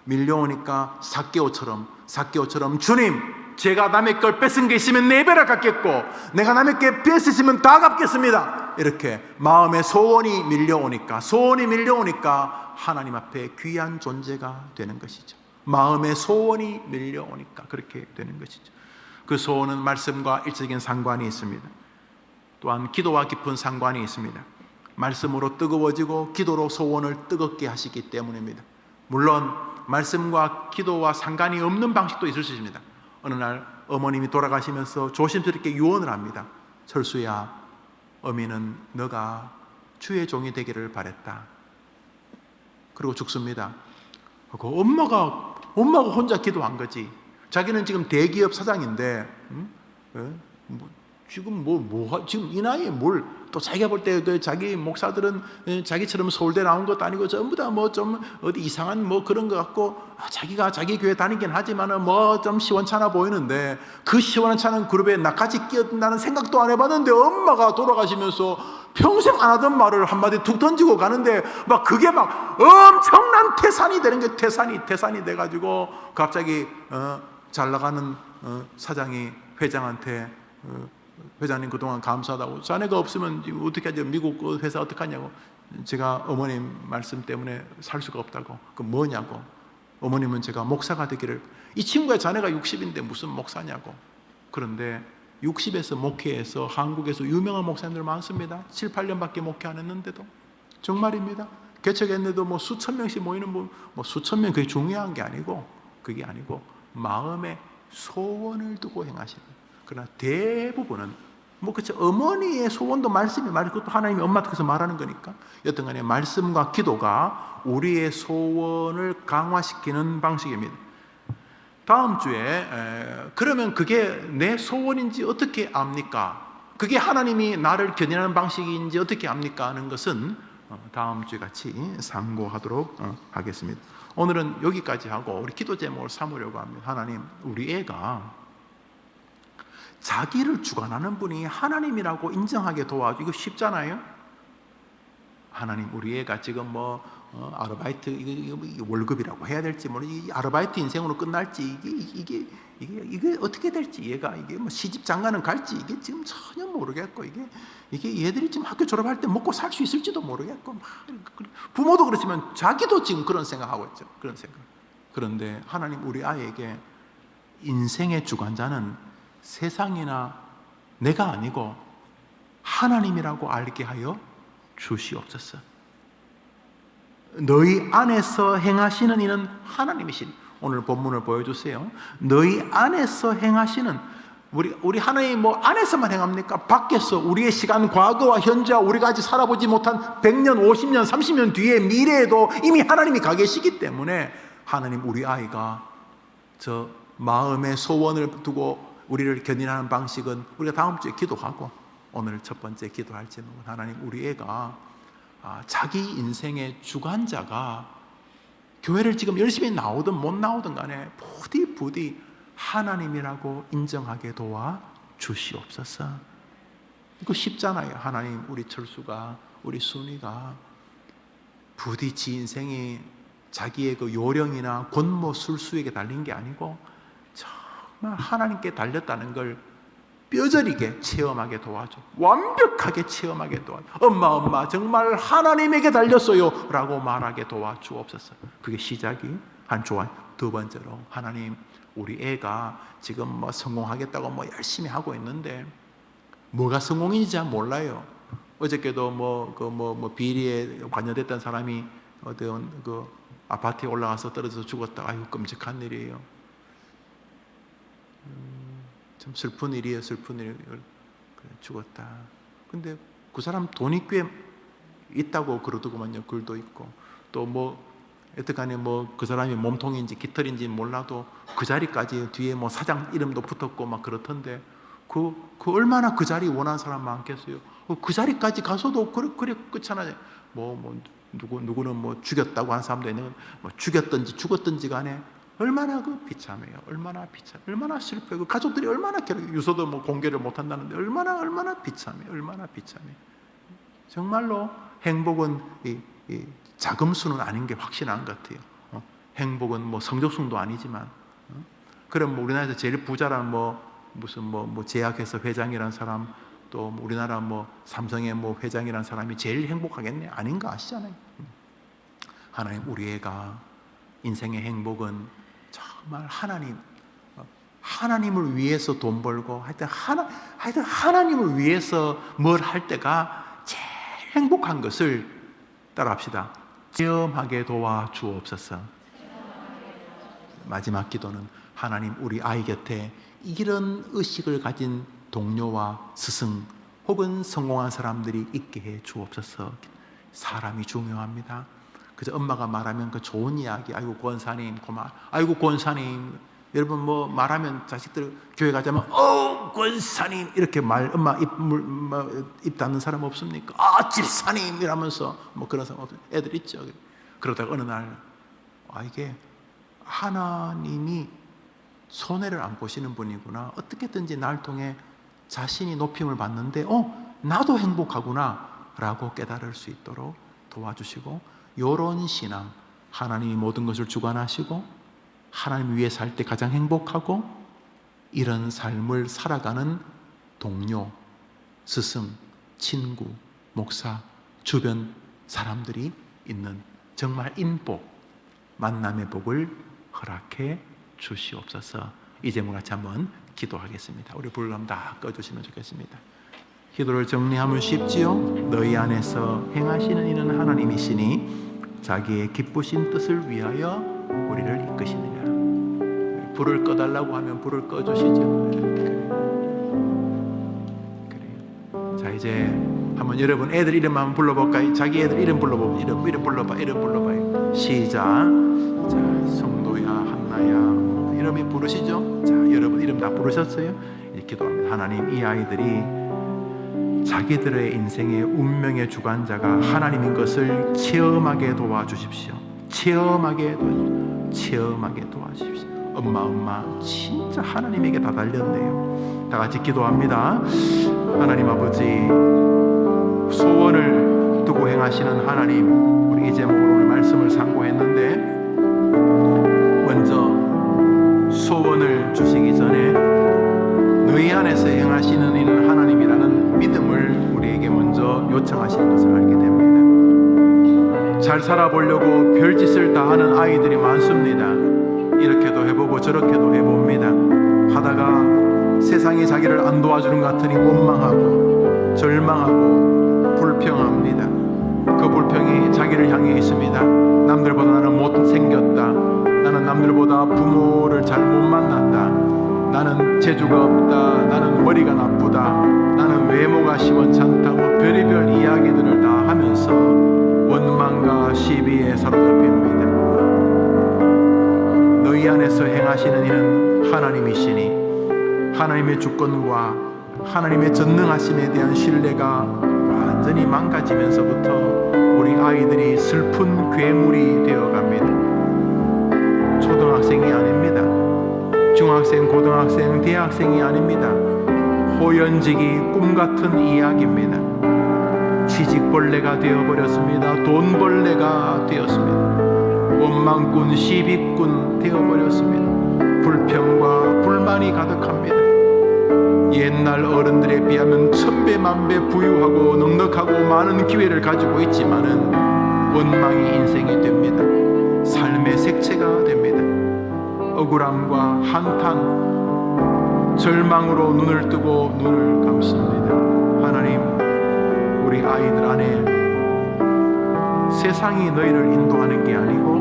밀려오니까 삭개오처럼 주님, 제가 남의 걸 뺏은 게 있으면 4배나 갚겠고 내가 남의 게 뺏으시면 다 갚겠습니다. 이렇게 마음의 소원이 밀려오니까 하나님 앞에 귀한 존재가 되는 것이죠. 마음의 소원이 밀려오니까 그렇게 되는 것이죠. 그 소원은 말씀과 일적인 상관이 있습니다. 또한 기도와 깊은 상관이 있습니다. 말씀으로 뜨거워지고 기도로 소원을 뜨겁게 하시기 때문입니다. 물론 말씀과 기도와 상관이 없는 방식도 있을 수 있습니다. 어느 날 어머님이 돌아가시면서 조심스럽게 유언을 합니다. 철수야, 어미는 너가 주의 종이 되기를 바랬다. 그리고 죽습니다. 엄마가 혼자 기도한 거지. 자기는 지금 대기업 사장인데 지금 지금 이 나이에 뭘 또 자기가 볼 때 그 자기 목사들은 자기처럼 서울대 나온 것도 아니고 전부 다 뭐 좀 어디 이상한 뭐 그런 것 같고, 자기가 자기 교회 다니긴 하지만은 뭐 좀 시원찮아 보이는데, 그 시원찮은 그룹에 나까지 끼어든다는 생각도 안 해봤는데, 엄마가 돌아가시면서 평생 안 하던 말을 한마디 툭 던지고 가는데, 막 그게 막 엄청난 태산이 되는 게, 태산이 돼가지고 갑자기 잘 나가는 사장이 회장한테 회장님 그동안 감사하다고, 자네가 없으면 어떻게 하죠? 미국 그 회사 어떡하냐고. 제가 어머님 말씀 때문에 살 수가 없다고. 그 뭐냐고. 어머님은 제가 목사가 되기를. 이 친구야 자네가 60인데 무슨 목사냐고. 그런데 60에서 목회해서 한국에서 유명한 목사님들 많습니다. 7, 8년밖에 목회 안 했는데도. 정말입니다. 개척했는데도 뭐 수천 명씩 모이는 뭐 수천 명, 그게 중요한 게 아니고, 그게 아니고 마음에 소원을 두고 행하시는. 그러나 대부분은 뭐 그렇죠. 어머니의 소원도 말씀이 말이고, 또 하나님이 엄마 통해서 말하는 거니까. 여튼 간에 말씀과 기도가 우리의 소원을 강화시키는 방식입니다. 다음 주에 그러면 그게 내 소원인지 어떻게 압니까? 그게 하나님이 나를 견인하는 방식인지 어떻게 압니까? 하는 것은 다음 주에 같이 상고하도록 하겠습니다. 오늘은 여기까지 하고 우리 기도 제목을 삼으려고 합니다. 하나님, 우리 애가 자기를 주관하는 분이 하나님이라고 인정하게 도와줘. 이거 쉽잖아요. 하나님, 우리 애가 지금 뭐 아르바이트 이거 월급이라고 해야 될지, 뭐 이 아르바이트 인생으로 끝날지, 이게 어떻게 될지, 얘가 이게 뭐 시집 장가는 갈지, 이게 지금 전혀 모르겠고, 이게 얘들이 지금 학교 졸업할 때 먹고 살 수 있을지도 모르겠고, 막 부모도 그렇지만 자기도 지금 그런 생각하고 있죠. 그런 생각. 그런데 하나님, 우리 아이에게 인생의 주관자는 세상이나 내가 아니고 하나님이라고 알게 하여 주시옵소서. 너희 안에서 행하시는 이는 하나님이신. 오늘 본문을 보여주세요. 너희 안에서 행하시는, 우리 하나님 뭐 안에서만 행합니까? 밖에서 우리의 시간, 과거와 현재와 우리가 아직 살아보지 못한 100년, 50년, 30년 뒤에 미래에도 이미 하나님이 가 계시기 때문에, 하나님, 우리 아이가 저 마음의 소원을 두고 우리를 견인하는 방식은 우리가 다음 주에 기도하고, 오늘 첫 번째 기도할 제목은, 하나님, 우리 애가 자기 인생의 주관자가 교회를 지금 열심히 나오든 못 나오든 간에 부디 하나님이라고 인정하게 도와 주시옵소서. 이거 쉽잖아요. 하나님, 우리 철수가, 우리 순이가 부디 지 인생이 자기의 그 요령이나 권모 술수에게 달린 게 아니고 정말 하나님께 달렸다는 걸 뼈저리게 체험하게 도와줘. 완벽하게 체험하게 도와줘. 엄마 정말 하나님에게 달렸어요 라고 말하게 도와주옵소서. 그게 시작이 한 조안. 두 번째로, 하나님, 우리 애가 지금 뭐 성공하겠다고 뭐 열심히 하고 있는데 뭐가 성공인지 잘 몰라요. 어저께도 뭐 비리에 관여됐던 사람이 어떤 그 아파트에 올라가서 떨어져서 죽었다. 아유, 끔찍한 일이에요. 참 슬픈 일이에요. 슬픈 일. 죽었다. 근데 그 사람 돈이 꽤 있다고 그러더구만요. 글도 있고. 또 뭐 여태까지 뭐 그 사람이 몸통인지 깃털인지 몰라도 그 자리까지 뒤에 뭐 사장 이름도 붙었고 막 그렇던데, 그 얼마나 그 자리 원하는 사람 많겠어요. 그 자리까지 가서도 그래 끝잖아요. 누구는 뭐 죽였다고 하는 사람도 있는, 뭐 죽였든지 죽었든지 간에 얼마나 그 비참해요. 얼마나 슬퍼요. 그 가족들이 얼마나 유서도 뭐 공개를 못 한다는데 얼마나 비참해요. 얼마나 비참해. 정말로 행복은 이 자금수는 아닌 게 확실한 것 같아요. 행복은 뭐 성적순도 아니지만, 그럼 뭐 우리나라에서 제일 부자란 무슨 제약회사 회장이란 사람, 또 우리나라 뭐 삼성의 뭐 회장이란 사람이 제일 행복하겠네? 아닌 거 아시잖아요. 하나님, 우리 애가 인생의 행복은 정말 하나님을 위해서 돈 벌고 하여튼 하나님을 위해서 뭘 할 때가 제일 행복한 것을 따라합시다. 체험하게 도와 주옵소서. 마지막 기도는, 하나님, 우리 아이 곁에 이런 의식을 가진 동료와 스승 혹은 성공한 사람들이 있게 해 주옵소서. 사람이 중요합니다. 그저 엄마가 말하면 그 좋은 이야기, 아이고 권사님 고마워, 아이고 권사님 여러분 뭐 말하면 자식들 교회 가자면 권사님 이렇게 엄마 입 닫는 사람 없습니까? 집사님 이러면서 뭐 그런 사람 없어요. 애들 있죠. 그러다가 어느 날 이게 하나님이 손해를 안 보시는 분이구나, 어떻게든지 날 통해 자신이 높임을 받는데 나도 행복하구나 라고 깨달을 수 있도록 도와주시고, 이런 신앙, 하나님이 모든 것을 주관하시고 하나님 위에 살 때 가장 행복하고 이런 삶을 살아가는 동료, 스승, 친구, 목사, 주변 사람들이 있는 정말 인복, 만남의 복을 허락해 주시옵소서. 이 제목 같이 한번 기도하겠습니다. 우리 불을 한번 다 꺼주시면 좋겠습니다. 기도를 정리하면 쉽지요. 너희 안에서 행하시는 이는 하나님이시니 자기의 기쁘신 뜻을 위하여 우리를 이끄시느니라. 불을 꺼달라고 하면 불을 꺼주시죠. 그래요. 자, 이제 한번 여러분 애들 이름 한번 불러볼까요? 자기 애들 이름 불러보면 이름 불러봐요. 시작. 자, 성도야, 한나야, 이름이 부르시죠? 자, 여러분 이름 다 부르셨어요? 이제 기도합니다. 하나님, 이 아이들이 자기들의 인생의 운명의 주관자가 하나님인 것을 체험하게 도와주십시오. 체험하게 도와주십시오. 엄마 진짜 하나님에게 다 달렸네요. 다 같이 기도합니다. 하나님 아버지, 소원을 두고 행하시는 하나님, 우리 이 제목으로 오늘 말씀을 상고했는데 먼저 소원을 주시기 전에 너희 안에서 행하시는 이는 하나님이라는 믿음을 우리에게 먼저 요청하시는 것을 알게 됩니다. 잘 살아보려고 별짓을 다 하는 아이들이 많습니다. 이렇게도 해보고 저렇게도 해봅니다. 하다가 세상이 자기를 안 도와주는 것 같으니 원망하고 절망하고 불평합니다. 그 불평이 자기를 향해 있습니다. 남들보다 나는 못생겼다, 나는 남들보다 부모를 잘 못 만났다, 나는 재주가 없다, 나는 머리가 나쁘다, 나는 외모가 시원찮다, 뭐 별의별 이야기들을 다 하면서 원망과 시비에 사로잡힙니다. 너희 안에서 행하시는 이는 하나님이시니 하나님의 주권과 하나님의 전능하심에 대한 신뢰가 완전히 망가지면서부터 우리 아이들이 슬픈 괴물이 되어갑니다. 초등학생이 아닙니다. 중학생, 고등학생, 대학생이 아닙니다. 호연지기, 꿈같은 이야기입니다. 취직벌레가 되어버렸습니다. 돈벌레가 되었습니다. 원망꾼, 시비꾼 되어버렸습니다. 불평과 불만이 가득합니다. 옛날 어른들에 비하면 천배만배 부유하고 넉넉하고 많은 기회를 가지고 있지만은 원망이 인생이 됩니다. 삶의 색채가 됩니다. 억울함과 한탄, 절망으로 눈을 뜨고 눈을 감습니다. 하나님, 우리 아이들 안에 세상이 너희를 인도하는 게 아니고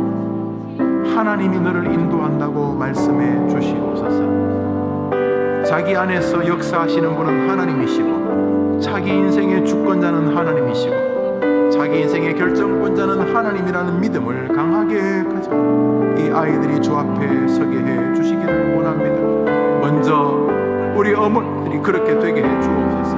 하나님이 너를 인도한다고 말씀해 주시옵소서. 자기 안에서 역사하시는 분은 하나님이시고 자기 인생의 주권자는 하나님이시고 자기 인생의 결정권자는 하나님이라는 믿음을 강하게 가지고 이 아이들이 주 앞에 서게 해 주시기를 원합니다. 먼저 우리 어머니들이 그렇게 되게 해 주옵소서.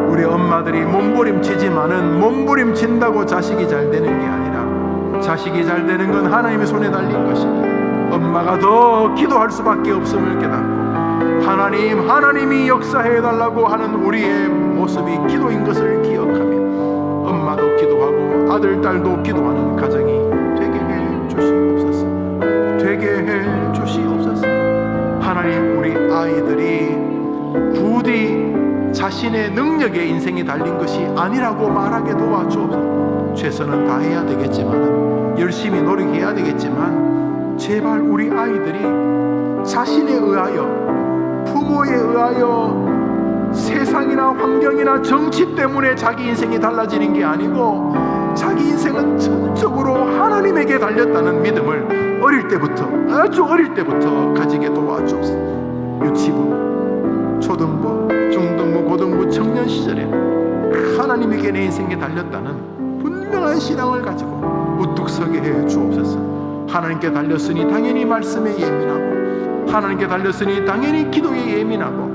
우리 엄마들이 몸부림치지만은 몸부림친다고 자식이 잘 되는 게 아니라 자식이 잘 되는 건 하나님의 손에 달린 것이다. 엄마가 더 기도할 수밖에 없음을 깨닫고 하나님이 역사해달라고 하는 우리의 모습이 기도인 것을 기억하며 엄마도 기도하고 아들, 딸도 기도하는 가정이 되게 해 주시옵소서. 되게 해 주시옵소서. 하나님, 우리 아이들이 부디 자신의 능력에 인생이 달린 것이 아니라고 말하게 도와주옵소서. 최선은 다해야 되겠지만, 열심히 노력해야 되겠지만, 제발 우리 아이들이 자신에 의하여, 부모에 의하여, 세상이나 환경이나 정치 때문에 자기 인생이 달라지는 게 아니고 자기 인생은 전적으로 하나님에게 달렸다는 믿음을 어릴 때부터, 아주 어릴 때부터 가지게 도와주옵소서. 유치부, 초등부, 중등부, 고등부, 청년 시절에 하나님에게 내 인생이 달렸다는 분명한 신앙을 가지고 우뚝 서게 해 주옵소서. 하나님께 달렸으니 당연히 말씀에 예민하고, 하나님께 달렸으니 당연히 기도에 예민하고,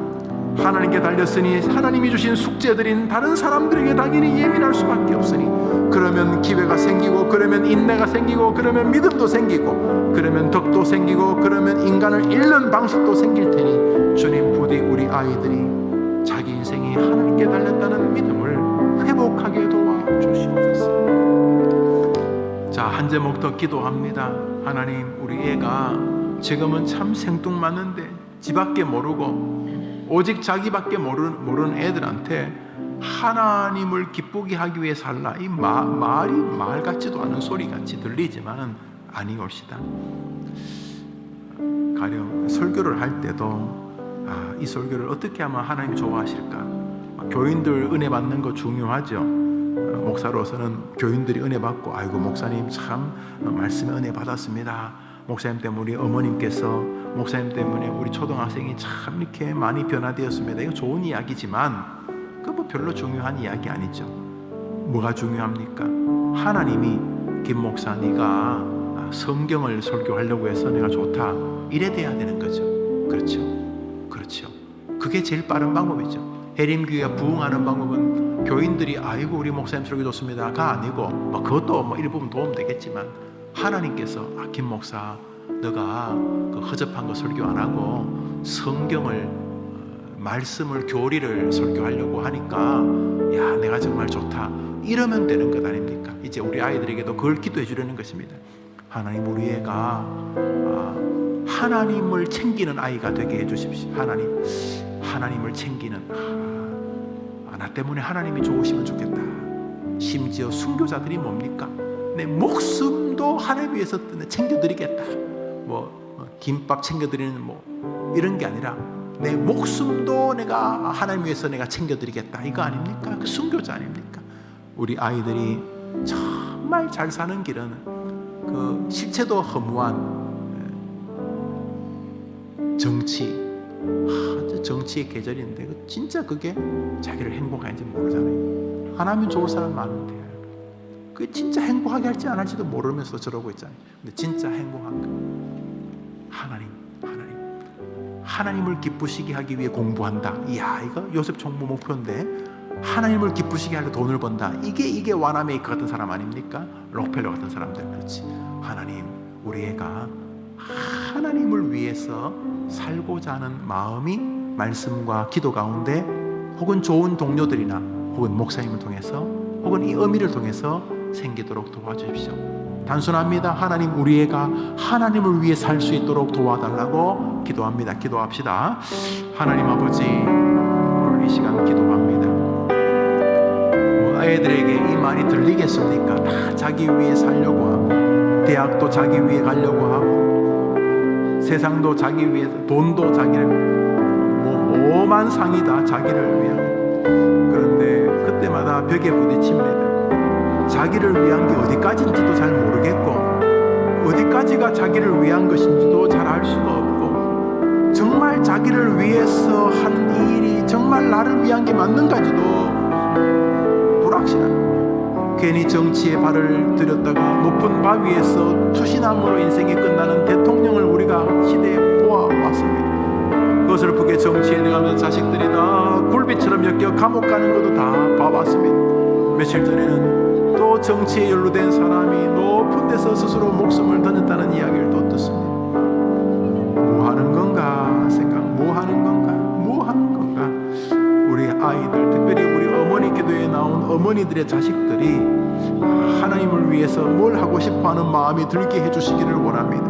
하나님께 달렸으니 하나님이 주신 숙제들인 다른 사람들에게 당연히 예민할 수밖에 없으니, 그러면 기회가 생기고, 그러면 인내가 생기고, 그러면 믿음도 생기고, 그러면 덕도 생기고, 그러면 인간을 잃는 방식도 생길 테니 주님 부디 우리 아이들이 자기 인생이 하나님께 달렸다는 믿음을 회복하게 도와주시옵소서. 자, 한 제목 더 기도합니다. 하나님, 우리 애가 지금은 참 생뚱맞는데 지밖에 모르고 오직 자기밖에 모르는 애들한테 하나님을 기쁘게 하기 위해 살라, 이 말이 말 같지도 않은 소리 같이 들리지만은 아니올시다. 가령 설교를 할 때도 이 설교를 어떻게 하면 하나님이 좋아하실까? 교인들 은혜 받는 거 중요하죠. 목사로서는 교인들이 은혜 받고, 아이고 목사님 참 말씀에 은혜 받았습니다. 목사님 때문에 우리 어머님께서, 목사님 때문에 우리 초등학생이 참 이렇게 많이 변화되었습니다. 이거 좋은 이야기지만 그 뭐 별로 중요한 이야기 아니죠. 뭐가 중요합니까? 하나님이 김 목사 네가 성경을 설교하려고 해서 내가 좋다, 이래 돼야 되는 거죠. 그렇죠. 그게 제일 빠른 방법이죠. 해림교회가 부흥하는 방법은 교인들이 아이고 우리 목사님 설교 좋습니다가 아니고, 그것도 일부분 도움 되겠지만, 하나님께서 김 목사 너가 그 허접한 거 설교 안 하고 성경을, 말씀을, 교리를 설교하려고 하니까 야 내가 정말 좋다, 이러면 되는 것 아닙니까? 이제 우리 아이들에게도 그걸 기도해 주려는 것입니다. 하나님, 우리 애가 하나님을 챙기는 아이가 되게 해주십시오. 하나님을 챙기는, 나 때문에 하나님이 좋으시면 좋겠다. 심지어 순교자들이 뭡니까? 내 목숨도 하나님 위해서 챙겨드리겠다. 김밥 챙겨드리는 이런 게 아니라 내 목숨도 내가 하나님 위해서 내가 챙겨드리겠다, 이거 아닙니까? 그 순교자 아닙니까? 우리 아이들이 정말 잘 사는 길은 그 실체도 허무한 정치의 계절인데, 진짜 그게 자기를 행복하는지 모르잖아요. 하나님 좋을 사람 많은데 그게 진짜 행복하게 할지 안 할지도 모르면서 저러고 있잖아요. 근데 진짜 행복한가? 하나님을 기쁘시게 하기 위해 공부한다. 이야, 이거 요셉 총무 목표인데, 하나님을 기쁘시게 하려 돈을 번다. 이게 와나메이커 같은 사람 아닙니까? 록펠러 같은 사람들. 그렇지. 하나님, 우리 애가 하나님을 위해서 살고자 하는 마음이 말씀과 기도 가운데, 혹은 좋은 동료들이나 혹은 목사님을 통해서, 혹은 이 의미를 통해서 생기도록 도와주십시오. 단순합니다. 하나님, 우리 애가 하나님을 위해 살 수 있도록 도와달라고 기도합니다. 기도합시다. 하나님 아버지, 오늘 이 시간 기도합니다. 아이들에게 이 말이 들리겠습니까? 다 자기 위해 살려고 하고, 대학도 자기 위해 가려고 하고, 세상도 자기 위해서, 돈도 자기를, 오만 상이다 자기를 위한. 그런데 그때마다 벽에 부딪힙니다. 자기를 위한 게 어디까지인지도 잘 모르겠고, 어디까지가 자기를 위한 것인지도 잘 알 수가 없고, 정말 자기를 위해서 하는 이 일이 정말 나를 위한 게 맞는가지도 불확실합니다. 괜히 정치에 발을 들였다가 높은 바위에서 투신함으로 인생이 끝나는 대통령을 우리가 시대에 보아왔습니다. 그것을 보게 정치에 들어가면서 자식들이 다 굴비처럼 엮여 감옥 가는 것도 다 봐봤습니다. 며칠 전에는 또 정치에 연루된 사람이 높은 데서 스스로 목숨을 던졌다는 이야기를 또 듣습니다. 뭐 하는 건가 생각, 뭐 하는 건가. 우리 아이들, 특별히 우리 어머니 기도에 나온 어머니들의 자식들이 하나님을 위해서 뭘 하고 싶어하는 마음이 들게 해주시기를 원합니다.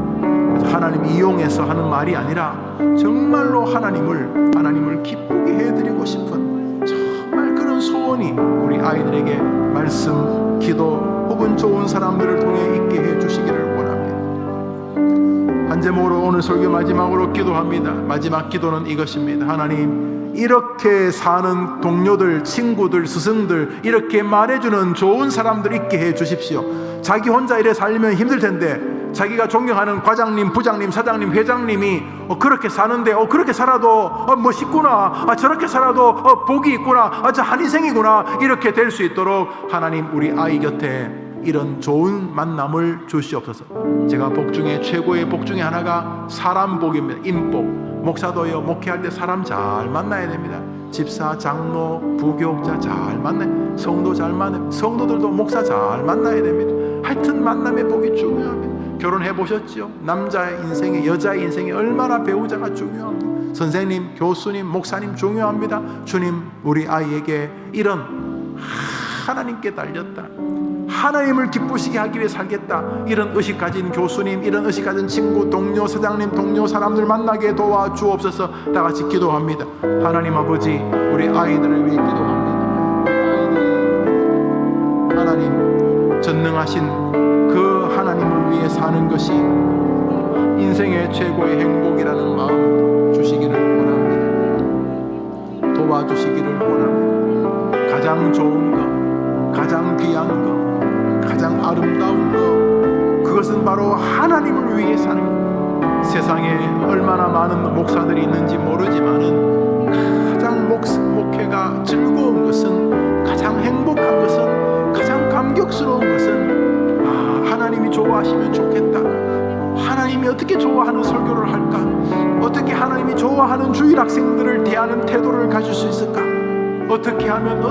하나님 이용해서 하는 말이 아니라 정말로 하나님을 기쁘게 해드리고 싶은 정말 그런 소원이 우리 아이들에게 말씀, 기도 혹은 좋은 사람들을 통해 있게 해주시기를 원합니다. 한 제목으로 오늘 설교 마지막으로 기도합니다. 마지막 기도는 이것입니다. 하나님, 이렇게 사는 동료들, 친구들, 스승들, 이렇게 말해주는 좋은 사람들 있게 해주십시오. 자기 혼자 이래 살면 힘들 텐데, 자기가 존경하는 과장님, 부장님, 사장님, 회장님이 그렇게 사는데 그렇게 살아도 멋있구나, 저렇게 살아도 복이 있구나, 저 한인생이구나, 이렇게 될 수 있도록 하나님, 우리 아이 곁에 이런 좋은 만남을 주시옵소서. 제가 복 중에 최고의 복 중에 하나가 사람 복입니다. 인복. 목사도요, 목회할 때 사람 잘 만나야 됩니다. 집사, 장로, 부교육자 잘 만나요. 성도 잘 만나요. 성도들도 목사 잘 만나야 됩니다. 하여튼 만남의 복이 중요합니다. 결혼해 보셨죠? 남자의 인생에, 여자의 인생에 얼마나 배우자가 중요합니다. 선생님, 교수님, 목사님 중요합니다. 주님, 우리 아이에게 이런 하나님께 달렸다, 하나님을 기쁘시게 하기 위해 살겠다, 이런 의식 가진 교수님, 이런 의식 가진 친구, 동료, 사장님, 동료 사람들 만나게 도와주옵소서. 다 같이 기도합니다. 하나님 아버지, 우리 아이들을 위해 기도합니다. 하나님, 전능하신 그 하나님을 위해 사는 것이 인생의 최고의 행복이라는 마음 주시기를 원합니다. 도와주시기를 원합니다. 가장 좋은 것, 가장 귀한 것, 가장 아름다운 것, 그것은 바로 하나님을 위해 사는 것. 세상에 얼마나 많은 목사들이 있는지 모르지만은 가장 목회가 즐거운 것은, 가장 행복한 것은, 가장 감격스러운 것은 하나님이 좋아하시면 좋겠다. 하나님이 어떻게 좋아하는 설교를 할까? 어떻게 하나님이 좋아하는 주일 학생들을 대하는 태도를 가질 수 있을까? 어떻게 하면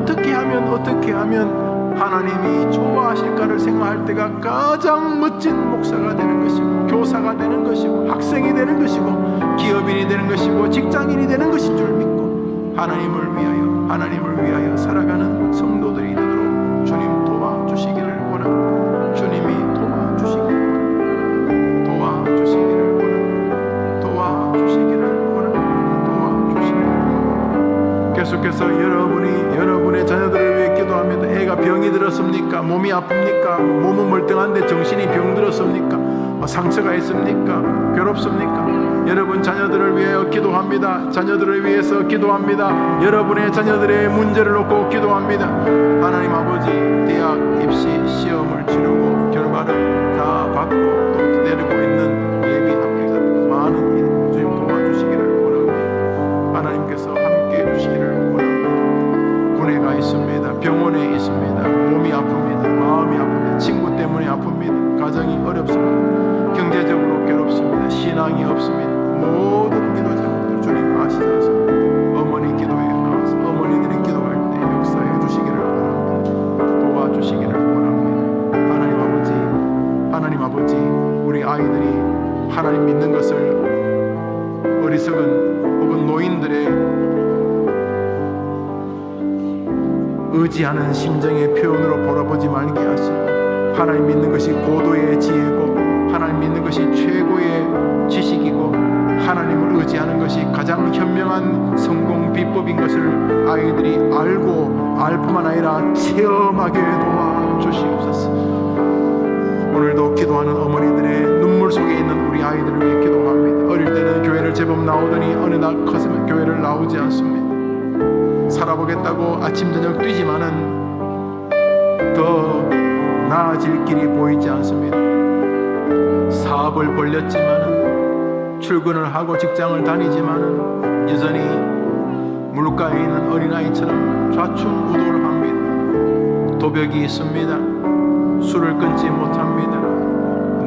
하나님이 좋아하실까를 생각할 때가 가장 멋진 목사가 되는 것이고, 교사가 되는 것이고, 학생이 되는 것이고, 기업인이 되는 것이고, 직장인이 되는 것인 줄 믿고 하나님을 위하여 살아가는 성도들이 되도록 주님 도와주시기를 원합니다. 주님이 도와주시기를 원합니다. 계속해서 여러분의 자녀들을 위해 기도합니다. 애가 병이 들었습니까? 몸이 아픕니까? 몸은 멀쩡한데 정신이 병들었습니까? 상처가 있습니까? 괴롭습니까? 여러분 자녀들을 위해 기도합니다. 자녀들을 위해서 기도합니다. 여러분의 자녀들의 문제를 놓고 기도합니다. 하나님 아버지, 대학 입시 시험을 치르고 결과를 다 받고 또 기다리고 있는 예비 합격자들 많은 일 주님 도와주시기를 원합니다. 하나님께서 함께 해주시기를 원합니다. 군에 가 있습니다. 병원에 있습니다. 몸이 아픕니다. 마음이 아픕니다. 친구 때문에 아픕니다. 가정이 어렵습니다. 경제적으로 괴롭습니다. 신앙이 없습니다. 모든 기도 제목들 주님 아시면서 어머니 기도에 나와서 어머니들이 기도할 때 역사해 주시기를 원합니다. 도와주시기를 원합니다. 하나님 아버지, 우리 아이들이 하나님 믿는 것을 어리석은 혹은 노인들의 의지하는 심정의 표현으로 바라보지 말게 하시고, 하나님 믿는 것이 고도의 지혜고, 하나님 믿는 것이 최고의 지식이고, 하나님을 의지하는 것이 가장 현명한 성공 비법인 것을 아이들이 알고 알 뿐만 아니라 체험하게 도와주시옵소서. 오늘도 기도하는 어머니들의 눈물 속에 있는 우리 아이들을 위해 기도합니다. 어릴 때는 교회를 제법 나오더니 어느 날 커서면 교회를 나오지 않습니다. 살아보겠다고 아침 저녁 뛰지만은 더 나아질 길이 보이지 않습니다. 사업을 벌렸지만은, 출근을 하고 직장을 다니지만은 여전히 물가에 있는 어린아이처럼 좌충우돌 합니다. 도벽이 있습니다. 술을 끊지 못합니다.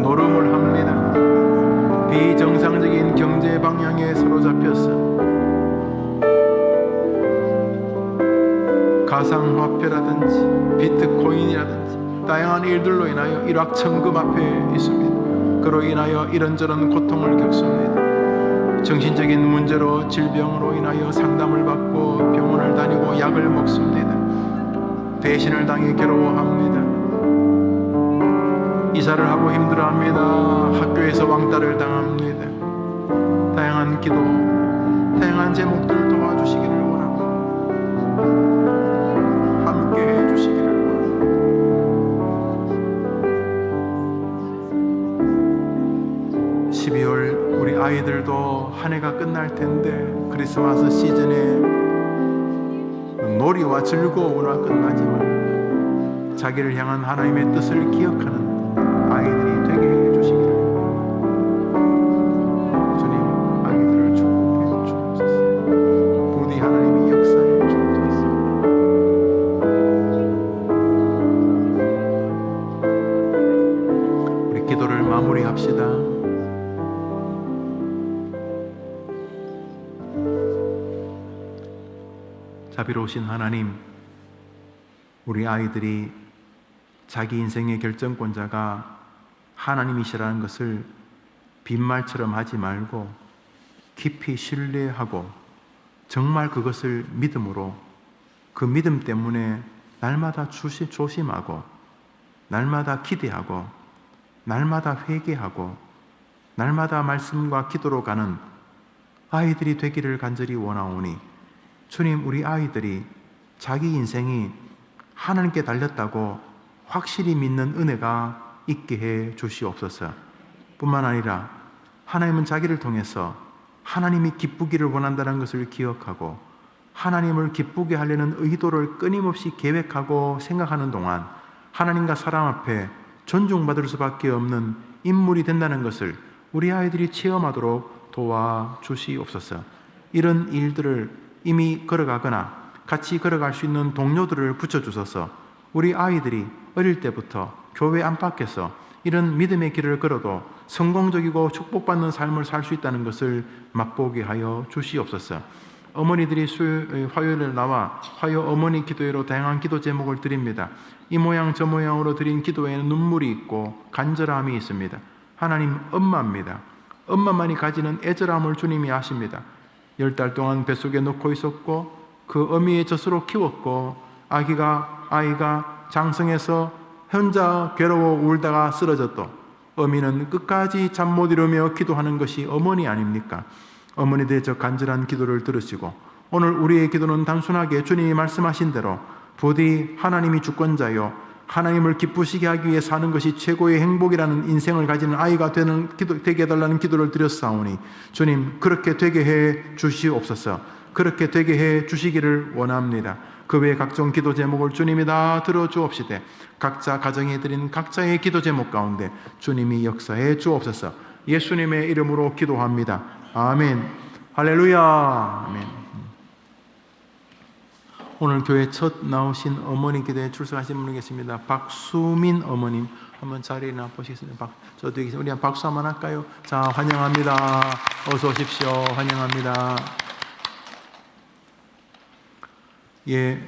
노름을 합니다. 비정상적인 경제 방향에 사로잡혀서 가상화폐라든지 비트코인이라든지 다양한 일들로 인하여 일확천금 앞에 있습니다. 그로 인하여 이런저런 고통을 겪습니다. 정신적인 문제로, 질병으로 인하여 상담을 받고 병원을 다니고 약을 먹습니다. 배신을 당해 괴로워합니다. 이사를 하고 힘들어합니다. 학교에서 왕따를 당합니다. 다양한 기도, 다양한 제목들 도와주시기를 원합니다. 함께 해주시기를 원합니다. 12월 우리 아이들도 한 해가 끝날 텐데, 크리스마스 시즌에 놀이와 즐거움으로 끝나지만 자기를 향한 하나님의 뜻을 기억하는 아이들이 되게 해주시기를 주님, 아이들을 축복해 주옵소서. 부디 하나님이 역사해 주옵소서. 자비로우신 하나님, 우리 아이들이 자기 인생의 결정권자가 하나님이시라는 것을 빈말처럼 하지 말고 깊이 신뢰하고 정말 그것을 믿음으로, 그 믿음 때문에 날마다 조심하고 날마다 기대하고 날마다 회개하고 날마다 말씀과 기도로 가는 아이들이 되기를 간절히 원하오니, 주님, 우리 아이들이 자기 인생이 하나님께 달렸다고 확실히 믿는 은혜가 있게 해 주시옵소서. 뿐만 아니라 하나님은 자기를 통해서 하나님이 기쁘기를 원한다는 것을 기억하고 하나님을 기쁘게 하려는 의도를 끊임없이 계획하고 생각하는 동안 하나님과 사람 앞에 존중받을 수밖에 없는 인물이 된다는 것을 우리 아이들이 체험하도록 도와주시옵소서. 이런 일들을 이미 걸어가거나 같이 걸어갈 수 있는 동료들을 붙여주셔서 우리 아이들이 어릴 때부터 교회 안팎에서 이런 믿음의 길을 걸어도 성공적이고 축복받는 삶을 살 수 있다는 것을 맛보게 하여 주시옵소서. 어머니들이 화요일에 나와 화요 어머니 기도회로 다양한 기도 제목을 드립니다. 이 모양 저 모양으로 드린 기도에는 눈물이 있고 간절함이 있습니다. 하나님, 엄마입니다. 엄마만이 가지는 애절함을 주님이 아십니다. 10달 동안 뱃속에 넣고 있었고 그 어미의 젖으로 키웠고 아이가 장성해서 혼자 괴로워 울다가 쓰러졌도 어미는 끝까지 잠 못 이루며 기도하는 것이 어머니 아닙니까? 어머니들의 저 간절한 기도를 들으시고 오늘 우리의 기도는 단순하게 주님이 말씀하신 대로 부디 하나님이 주권자요 하나님을 기쁘시게 하기 위해 사는 것이 최고의 행복이라는 인생을 가지는 아이가 되게 해달라는 기도를 드렸사오니, 주님, 그렇게 되게 해 주시옵소서. 그렇게 되게 해 주시기를 원합니다. 그 외에 각종 기도 제목을 주님이 다 들어주옵시되 각자 가정에 드린 각자의 기도 제목 가운데 주님이 역사해 주옵소서. 예수님의 이름으로 기도합니다. 아멘. 할렐루야. 아멘. 오늘 교회 첫 나오신 어머니 기도에 출석하신 분이 계십니다. 박수민 어머님, 한번 자리에 보시겠습니다. 저 뒤에 계신 우리 한 박수 한번 할까요? 자, 환영합니다. 어서 오십시오. 환영합니다. 예,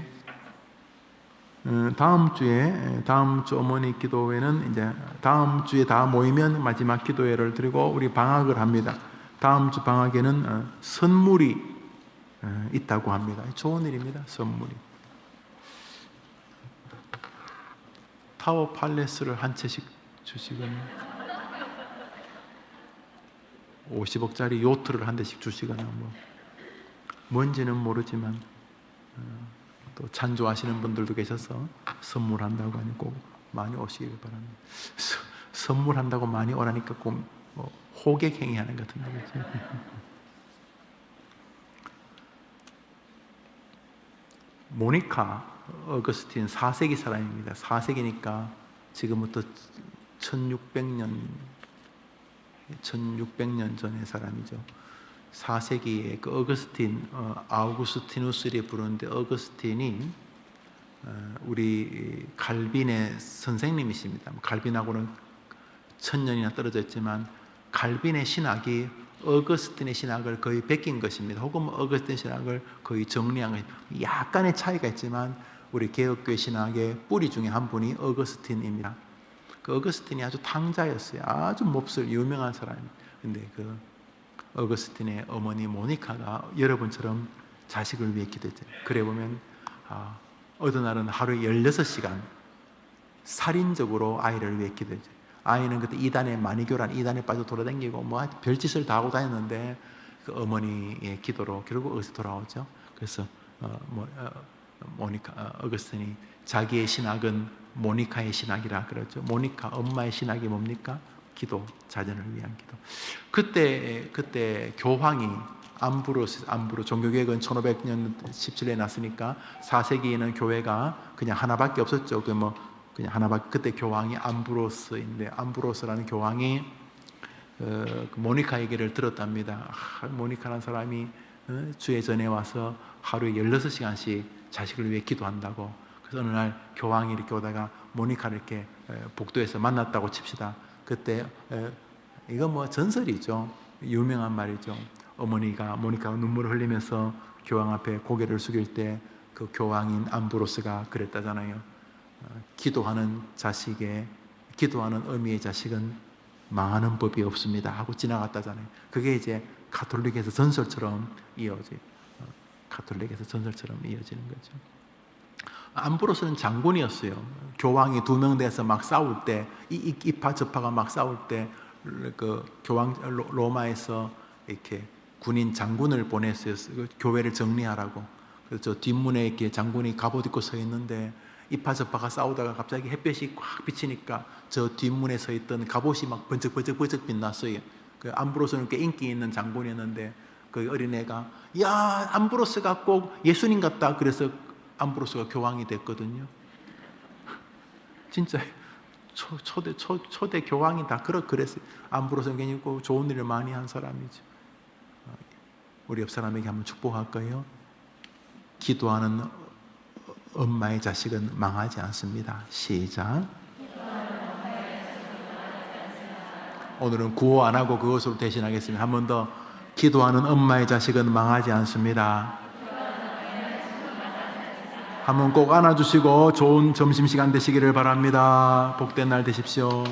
다음 주 어머니 기도회는 이제 다음 주에 다 모이면 마지막 기도회를 드리고 우리 방학을 합니다. 다음 주 방학에는 선물이 있다고 합니다. 좋은 일입니다. 선물이. 타워 팔레스를 한 채씩 주시거나 50억짜리 요트를 한 대씩 주시거나 뭔지는 모르지만 또 찬조하시는 분들도 계셔서 선물한다고 하니 꼭 많이 오시길 바랍니다. 선물한다고 많이 오라니까 꼭 호객행위 하는 것 같은데. 모니카 어거스틴 4세기 사람입니다. 4세기니까 지금부터 1600년 전의 사람이죠. 4세기에 그 어거스틴, 아우구스티누스를 부르는데 어거스틴이 우리 갈빈의 선생님이십니다. 갈빈하고는 1000년이나 떨어져 있지만 갈빈의 신학이 어거스틴의 신학을 거의 베낀 것입니다. 혹은 어거스틴 신학을 거의 정리한 것입니다. 약간의 차이가 있지만 우리 개혁교회 신학의 뿌리 중에 한 분이 어거스틴입니다. 그 어거스틴이 아주 탕자였어요. 아주 몹쓸 유명한 사람입니다. 근데 그 어거스틴의 어머니 모니카가 여러분처럼 자식을 위해 기도했죠. 그래 보면 어느 날은 하루에 16시간 살인적으로 아이를 위해 기도했죠. 아이는 그때 이단에 마니교란 이단에 빠져 돌아다니고 별짓을 다 하고 다녔는데 그 어머니의 기도로 결국 어디서 돌아오죠. 그래서 모니카 어거스틴이 자기의 신학은 모니카의 신학이라 그러죠. 모니카 엄마의 신학이 뭡니까? 기도, 자전을 위한 기도. 그때 교황이 암브로 종교개혁은 1500년 17년에 났으니까 4세기에는 교회가 그냥 하나밖에 없었죠. 그냥 하나밖에. 그때 교황이 암브로스인데 암브로스라는 교황이 모니카 얘기를 들었답니다. 모니카라는 사람이 주의 전에 와서 하루에 16시간씩 자식을 위해 기도한다고. 그래서 어느 날 교황이 이렇게 오다가 모니카를 이렇게 복도에서 만났다고 칩시다. 그때 이거 전설이죠. 유명한 말이죠. 모니카가 눈물을 흘리면서 교황 앞에 고개를 숙일 때 그 교황인 암브로스가 그랬다잖아요. 기도하는 어미의 자식은 망하는 법이 없습니다 하고 지나갔다잖아요. 그게 이제 가톨릭에서 전설처럼 이어지는 거죠. 암브로스는 장군이었어요. 교황이 2명 돼서 막 싸울 때, 이파 저파가 막 싸울 때, 그 교황 로마에서 이렇게 군인 장군을 보냈어요. 그 교회를 정리하라고. 그래서 저 뒷문에 이렇게 장군이 갑옷 입고 서 있는데, 이파 저파가 싸우다가 갑자기 햇볕이 꽉 비치니까 저 뒷문에 서 있던 갑옷이 막 번쩍번쩍 빛났어요. 그 암브로스는 꽤 인기 있는 장군이었는데, 그 어린애가 야, 암브로스가 꼭 예수님 같다. 그래서 암브로스가 교황이 됐거든요. 진짜 초대 교황이 다 그랬어요. 암브로스는 굉장히 좋은 일을 많이 한 사람이죠. 우리 옆 사람에게 한번 축복할까요? 기도하는 엄마의 자식은 망하지 않습니다. 시작. 오늘은 구호 안 하고 그것으로 대신하겠습니다. 한 번 더. 기도하는 엄마의 자식은 망하지 않습니다. 한번 꼭 안아주시고 좋은 점심시간 되시기를 바랍니다. 복된 날 되십시오.